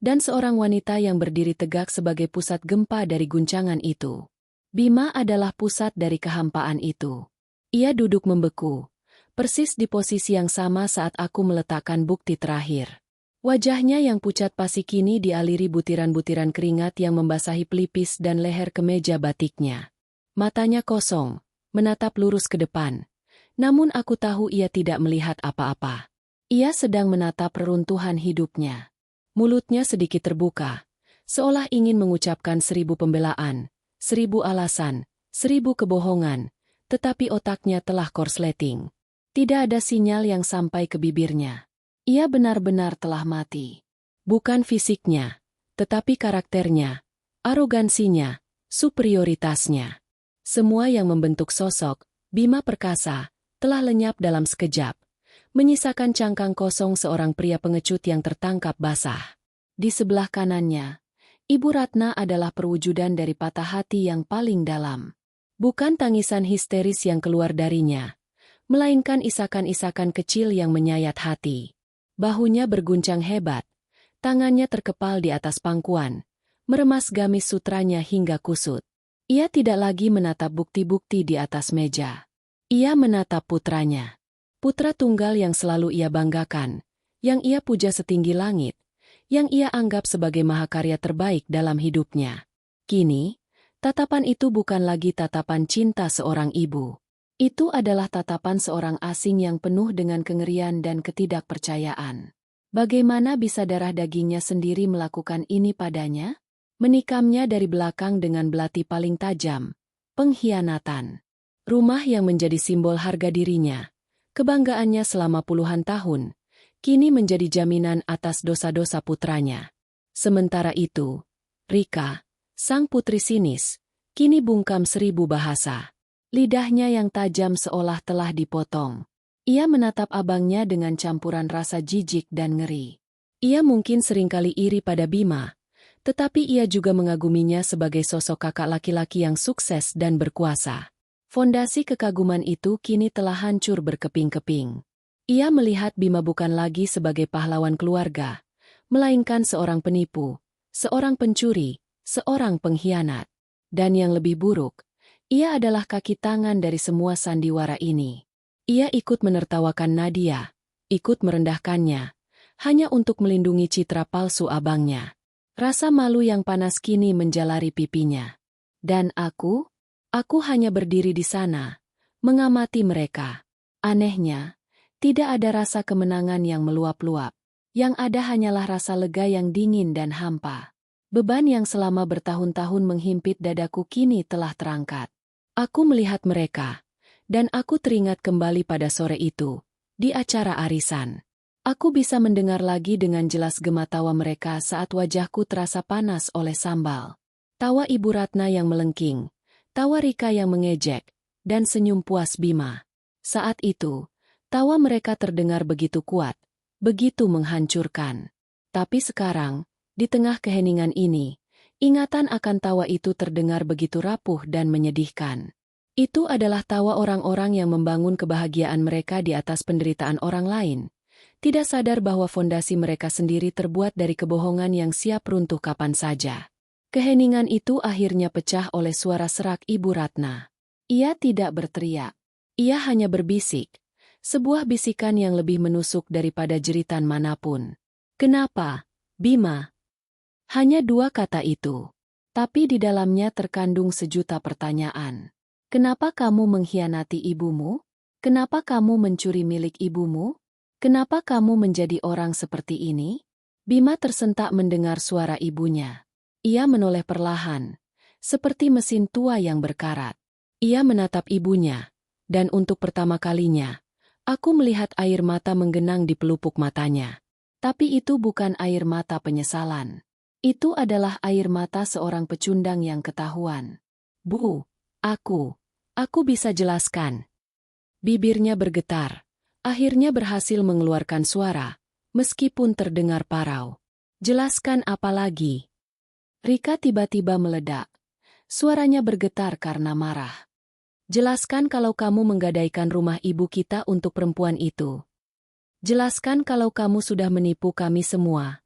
dan seorang wanita yang berdiri tegak sebagai pusat gempa dari guncangan itu. Bima adalah pusat dari kehampaan itu. Ia duduk membeku, persis di posisi yang sama saat aku meletakkan bukti terakhir. Wajahnya yang pucat pasi kini dialiri butiran-butiran keringat yang membasahi pelipis dan leher kemeja batiknya. Matanya kosong, menatap lurus ke depan. Namun aku tahu ia tidak melihat apa-apa. Ia sedang menatap reruntuhan hidupnya. Mulutnya sedikit terbuka, seolah ingin mengucapkan 1000 pembelaan, 1000 alasan, 1000 kebohongan, tetapi otaknya telah korsleting. Tidak ada sinyal yang sampai ke bibirnya. Ia benar-benar telah mati. Bukan fisiknya, tetapi karakternya, arogansinya, superioritasnya. Semua yang membentuk sosok Bima Perkasa telah lenyap dalam sekejap, menyisakan cangkang kosong seorang pria pengecut yang tertangkap basah. Di sebelah kanannya, Ibu Ratna adalah perwujudan dari patah hati yang paling dalam. Bukan tangisan histeris yang keluar darinya, melainkan isakan-isakan kecil yang menyayat hati. Bahunya berguncang hebat, tangannya terkepal di atas pangkuan, meremas gamis sutranya hingga kusut. Ia tidak lagi menatap bukti-bukti di atas meja. Ia menatap putranya. Putra tunggal yang selalu ia banggakan, yang ia puja setinggi langit, yang ia anggap sebagai mahakarya terbaik dalam hidupnya. Kini, tatapan itu bukan lagi tatapan cinta seorang ibu. Itu adalah tatapan seorang asing yang penuh dengan kengerian dan ketidakpercayaan. Bagaimana bisa darah dagingnya sendiri melakukan ini padanya? Menikamnya dari belakang dengan belati paling tajam. Pengkhianatan. Rumah yang menjadi simbol harga dirinya, kebanggaannya selama puluhan tahun, kini menjadi jaminan atas dosa-dosa putranya. Sementara itu, Rika, sang putri sinis, kini bungkam 1000 bahasa. Lidahnya yang tajam seolah telah dipotong. Ia menatap abangnya dengan campuran rasa jijik dan ngeri. Ia mungkin seringkali iri pada Bima, tetapi ia juga mengaguminya sebagai sosok kakak laki-laki yang sukses dan berkuasa. Fondasi kekaguman itu kini telah hancur berkeping-keping. Ia melihat Bima bukan lagi sebagai pahlawan keluarga, melainkan seorang penipu, seorang pencuri, seorang pengkhianat. Dan yang lebih buruk, ia adalah kaki tangan dari semua sandiwara ini. Ia ikut menertawakan Nadia, ikut merendahkannya, hanya untuk melindungi citra palsu abangnya. Rasa malu yang panas kini menjalari pipinya. Dan aku hanya berdiri di sana, mengamati mereka. Anehnya, tidak ada rasa kemenangan yang meluap-luap. Yang ada hanyalah rasa lega yang dingin dan hampa. Beban yang selama bertahun-tahun menghimpit dadaku kini telah terangkat. Aku melihat mereka, dan aku teringat kembali pada sore itu, di acara arisan. Aku bisa mendengar lagi dengan jelas gema tawa mereka saat wajahku terasa panas oleh sambal. Tawa Ibu Ratna yang melengking, tawa Rika yang mengejek, dan senyum puas Bima. Saat itu, tawa mereka terdengar begitu kuat, begitu menghancurkan. Tapi sekarang, di tengah keheningan ini, ingatan akan tawa itu terdengar begitu rapuh dan menyedihkan. Itu adalah tawa orang-orang yang membangun kebahagiaan mereka di atas penderitaan orang lain, tidak sadar bahwa fondasi mereka sendiri terbuat dari kebohongan yang siap runtuh kapan saja. Keheningan itu akhirnya pecah oleh suara serak Ibu Ratna. Ia tidak berteriak. Ia hanya berbisik, sebuah bisikan yang lebih menusuk daripada jeritan manapun. Kenapa, Bima? Hanya 2 kata itu. Tapi di dalamnya terkandung sejuta pertanyaan. Kenapa kamu mengkhianati ibumu? Kenapa kamu mencuri milik ibumu? Kenapa kamu menjadi orang seperti ini? Bima tersentak mendengar suara ibunya. Ia menoleh perlahan, seperti mesin tua yang berkarat. Ia menatap ibunya, dan untuk pertama kalinya, aku melihat air mata menggenang di pelupuk matanya. Tapi itu bukan air mata penyesalan. Itu adalah air mata seorang pecundang yang ketahuan. Bu, aku bisa jelaskan. Bibirnya bergetar. Akhirnya berhasil mengeluarkan suara, meskipun terdengar parau. Jelaskan apa lagi? Rika tiba-tiba meledak. Suaranya bergetar karena marah. Jelaskan kalau kamu menggadaikan rumah ibu kita untuk perempuan itu. Jelaskan kalau kamu sudah menipu kami semua.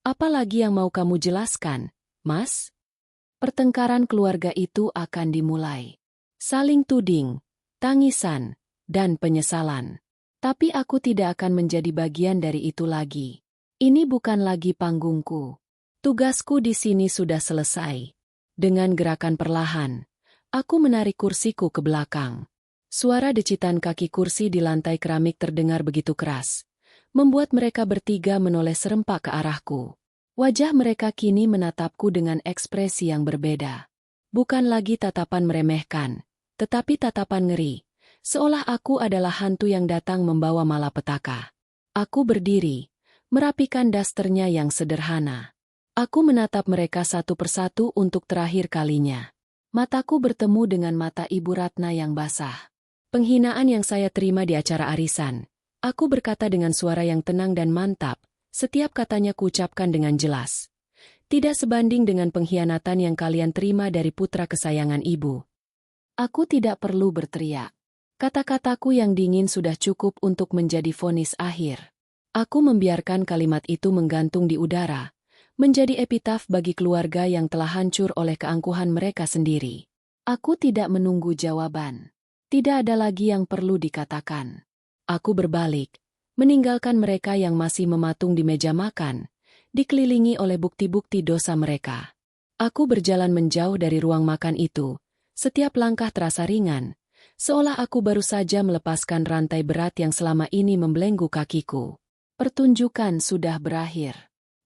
Apa lagi yang mau kamu jelaskan, Mas? Pertengkaran keluarga itu akan dimulai. Saling tuding, tangisan, dan penyesalan. Tapi aku tidak akan menjadi bagian dari itu lagi. Ini bukan lagi panggungku. Tugasku di sini sudah selesai. Dengan gerakan perlahan, aku menarik kursiku ke belakang. Suara decitan kaki kursi di lantai keramik terdengar begitu keras, membuat mereka bertiga menoleh serempak ke arahku. Wajah mereka kini menatapku dengan ekspresi yang berbeda. Bukan lagi tatapan meremehkan, tetapi tatapan ngeri. Seolah aku adalah hantu yang datang membawa malapetaka. Aku berdiri, merapikan dasternya yang sederhana. Aku menatap mereka satu persatu untuk terakhir kalinya. Mataku bertemu dengan mata Ibu Ratna yang basah. Penghinaan yang saya terima di acara arisan. Aku berkata dengan suara yang tenang dan mantap, setiap katanya kuucapkan dengan jelas. Tidak sebanding dengan pengkhianatan yang kalian terima dari putra kesayangan ibu. Aku tidak perlu berteriak. Kata-kataku yang dingin sudah cukup untuk menjadi vonis akhir. Aku membiarkan kalimat itu menggantung di udara, menjadi epitaf bagi keluarga yang telah hancur oleh keangkuhan mereka sendiri. Aku tidak menunggu jawaban. Tidak ada lagi yang perlu dikatakan. Aku berbalik, meninggalkan mereka yang masih mematung di meja makan, dikelilingi oleh bukti-bukti dosa mereka. Aku berjalan menjauh dari ruang makan itu, setiap langkah terasa ringan, seolah aku baru saja melepaskan rantai berat yang selama ini membelenggu kakiku. Pertunjukan sudah berakhir.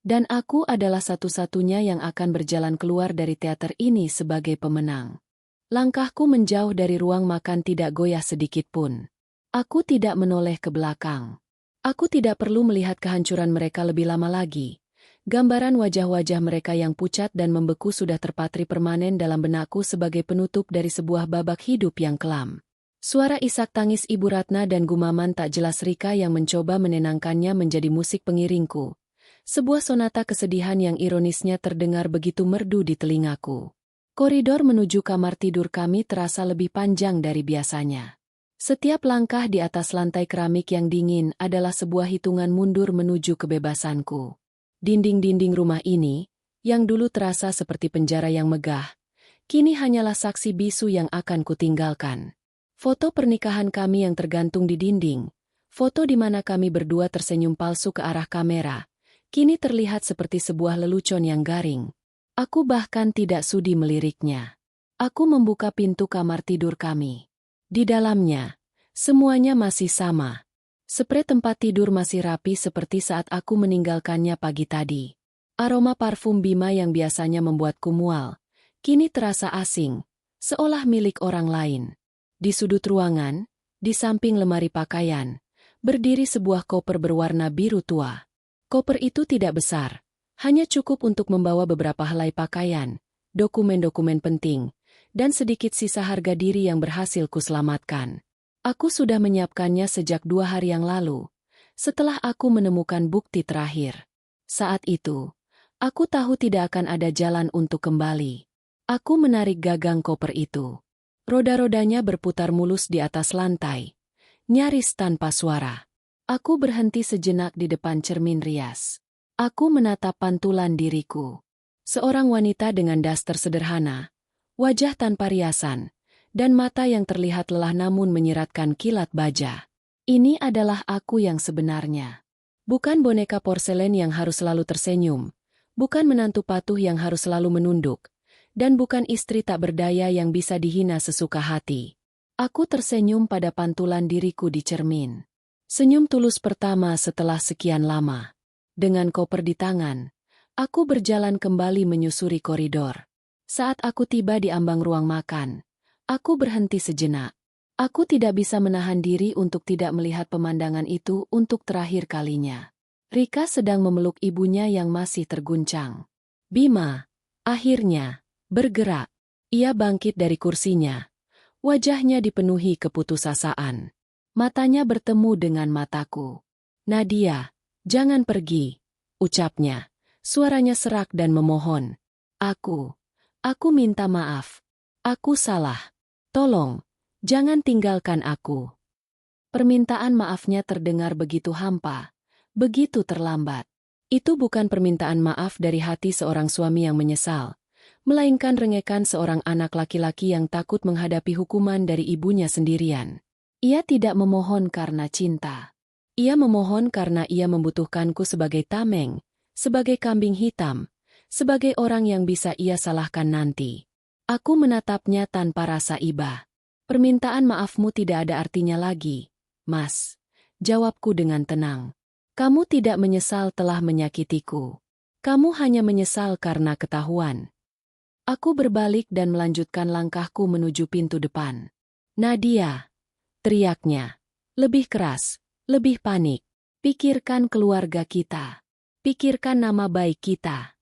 Dan aku adalah satu-satunya yang akan berjalan keluar dari teater ini sebagai pemenang. Langkahku menjauh dari ruang makan tidak goyah sedikit pun. Aku tidak menoleh ke belakang. Aku tidak perlu melihat kehancuran mereka lebih lama lagi. Gambaran wajah-wajah mereka yang pucat dan membeku sudah terpatri permanen dalam benakku sebagai penutup dari sebuah babak hidup yang kelam. Suara isak tangis Ibu Ratna dan gumaman tak jelas Rika yang mencoba menenangkannya menjadi musik pengiringku. Sebuah sonata kesedihan yang ironisnya terdengar begitu merdu di telingaku. Koridor menuju kamar tidur kami terasa lebih panjang dari biasanya. Setiap langkah di atas lantai keramik yang dingin adalah sebuah hitungan mundur menuju kebebasanku. Dinding-dinding rumah ini, yang dulu terasa seperti penjara yang megah, kini hanyalah saksi bisu yang akan kutinggalkan. Foto pernikahan kami yang tergantung di dinding, foto di mana kami berdua tersenyum palsu ke arah kamera, kini terlihat seperti sebuah lelucon yang garing. Aku bahkan tidak sudi meliriknya. Aku membuka pintu kamar tidur kami. Di dalamnya, semuanya masih sama. Sprei tempat tidur masih rapi seperti saat aku meninggalkannya pagi tadi. Aroma parfum Bima yang biasanya membuatku mual, kini terasa asing, seolah milik orang lain. Di sudut ruangan, di samping lemari pakaian, berdiri sebuah koper berwarna biru tua. Koper itu tidak besar, hanya cukup untuk membawa beberapa helai pakaian, dokumen-dokumen penting, dan sedikit sisa harga diri yang berhasil kuselamatkan. Aku sudah menyiapkannya sejak 2 hari yang lalu, setelah aku menemukan bukti terakhir. Saat itu, aku tahu tidak akan ada jalan untuk kembali. Aku menarik gagang koper itu. Roda-rodanya berputar mulus di atas lantai, nyaris tanpa suara. Aku berhenti sejenak di depan cermin rias. Aku menatap pantulan diriku. Seorang wanita dengan daster sederhana, wajah tanpa riasan, dan mata yang terlihat lelah namun menyiratkan kilat baja. Ini adalah aku yang sebenarnya. Bukan boneka porselen yang harus selalu tersenyum, bukan menantu patuh yang harus selalu menunduk, dan bukan istri tak berdaya yang bisa dihina sesuka hati. Aku tersenyum pada pantulan diriku di cermin. Senyum tulus pertama setelah sekian lama. Dengan koper di tangan, aku berjalan kembali menyusuri koridor. Saat aku tiba di ambang ruang makan, aku berhenti sejenak. Aku tidak bisa menahan diri untuk tidak melihat pemandangan itu untuk terakhir kalinya. Rika sedang memeluk ibunya yang masih terguncang. Bima, akhirnya, bergerak. Ia bangkit dari kursinya. Wajahnya dipenuhi keputusasaan. Matanya bertemu dengan mataku. Nadia, jangan pergi, ucapnya. Suaranya serak dan memohon. Aku minta maaf. Aku salah. Tolong, jangan tinggalkan aku. Permintaan maafnya terdengar begitu hampa, begitu terlambat. Itu bukan permintaan maaf dari hati seorang suami yang menyesal, melainkan rengekan seorang anak laki-laki yang takut menghadapi hukuman dari ibunya sendirian. Ia tidak memohon karena cinta. Ia memohon karena ia membutuhkanku sebagai tameng, sebagai kambing hitam, sebagai orang yang bisa ia salahkan nanti. Aku menatapnya tanpa rasa iba. Permintaan maafmu tidak ada artinya lagi, Mas. Jawabku dengan tenang. Kamu tidak menyesal telah menyakitiku. Kamu hanya menyesal karena ketahuan. Aku berbalik dan melanjutkan langkahku menuju pintu depan. Nadia, teriaknya. Lebih keras, lebih panik. Pikirkan keluarga kita. Pikirkan nama baik kita.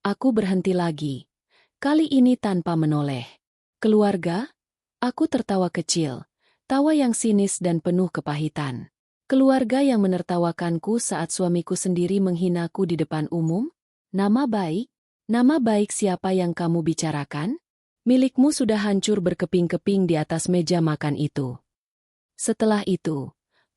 Aku berhenti lagi. Kali ini tanpa menoleh. Keluarga? Aku tertawa kecil. Tawa yang sinis dan penuh kepahitan. Keluarga yang menertawakanku saat suamiku sendiri menghinaku di depan umum? Nama baik? Nama baik siapa yang kamu bicarakan? Milikmu sudah hancur berkeping-keping di atas meja makan itu. Setelah itu,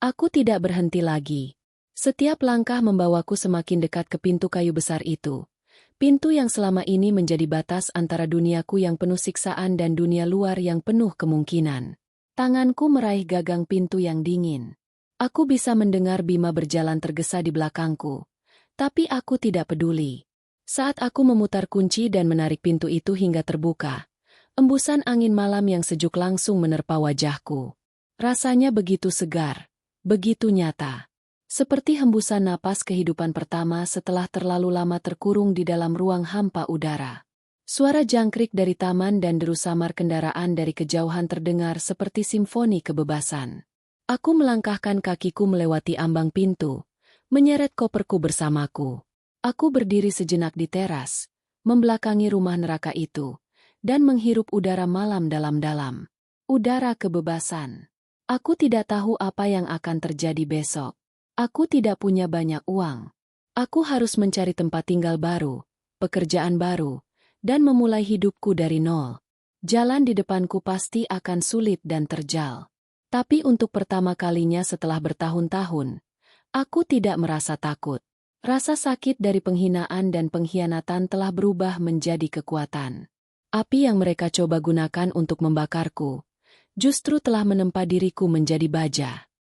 aku tidak berhenti lagi. Setiap langkah membawaku semakin dekat ke pintu kayu besar itu. Pintu yang selama ini menjadi batas antara duniaku yang penuh siksaan dan dunia luar yang penuh kemungkinan. Tanganku meraih gagang pintu yang dingin. Aku bisa mendengar Bima berjalan tergesa di belakangku. Tapi aku tidak peduli. Saat aku memutar kunci dan menarik pintu itu hingga terbuka, embusan angin malam yang sejuk langsung menerpa wajahku. Rasanya begitu segar, begitu nyata. Seperti hembusan napas kehidupan pertama setelah terlalu lama terkurung di dalam ruang hampa udara. Suara jangkrik dari taman dan deru samar kendaraan dari kejauhan terdengar seperti simfoni kebebasan. Aku melangkahkan kakiku melewati ambang pintu, menyeret koperku bersamaku. Aku berdiri sejenak di teras, membelakangi rumah neraka itu, dan menghirup udara malam dalam-dalam. Udara kebebasan. Aku tidak tahu apa yang akan terjadi besok. Aku tidak punya banyak uang. Aku harus mencari tempat tinggal baru, pekerjaan baru, dan memulai hidupku dari nol. Jalan di depanku pasti akan sulit dan terjal. Tapi untuk pertama kalinya setelah bertahun-tahun, aku tidak merasa takut. Rasa sakit dari penghinaan dan pengkhianatan telah berubah menjadi kekuatan. Api yang mereka coba gunakan untuk membakarku, justru telah menempa diriku menjadi baja.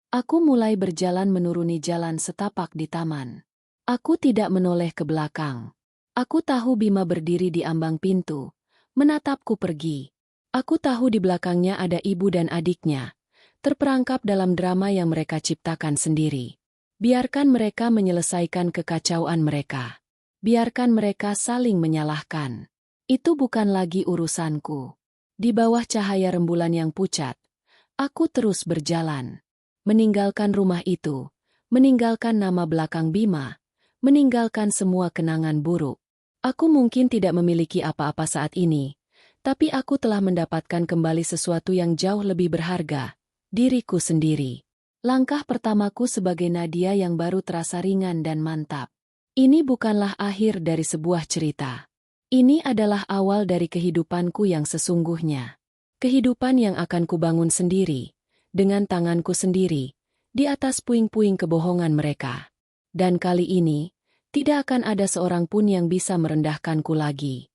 Aku mulai berjalan menuruni jalan setapak di taman. Aku tidak menoleh ke belakang. Aku tahu Bima berdiri di ambang pintu, menatapku pergi. Aku tahu di belakangnya ada ibu dan adiknya, terperangkap dalam drama yang mereka ciptakan sendiri. Biarkan mereka menyelesaikan kekacauan mereka. Biarkan mereka saling menyalahkan. Itu bukan lagi urusanku. Di bawah cahaya rembulan yang pucat, aku terus berjalan. Meninggalkan rumah itu, meninggalkan nama belakang Bima, meninggalkan semua kenangan buruk. Aku mungkin tidak memiliki apa-apa saat ini, tapi aku telah mendapatkan kembali sesuatu yang jauh lebih berharga, diriku sendiri. Langkah pertamaku sebagai Nadia yang baru terasa ringan dan mantap. Ini bukanlah akhir dari sebuah cerita. Ini adalah awal dari kehidupanku yang sesungguhnya. Kehidupan yang akan kubangun sendiri, dengan tanganku sendiri, di atas puing-puing kebohongan mereka. Dan kali ini, tidak akan ada seorang pun yang bisa merendahkanku lagi.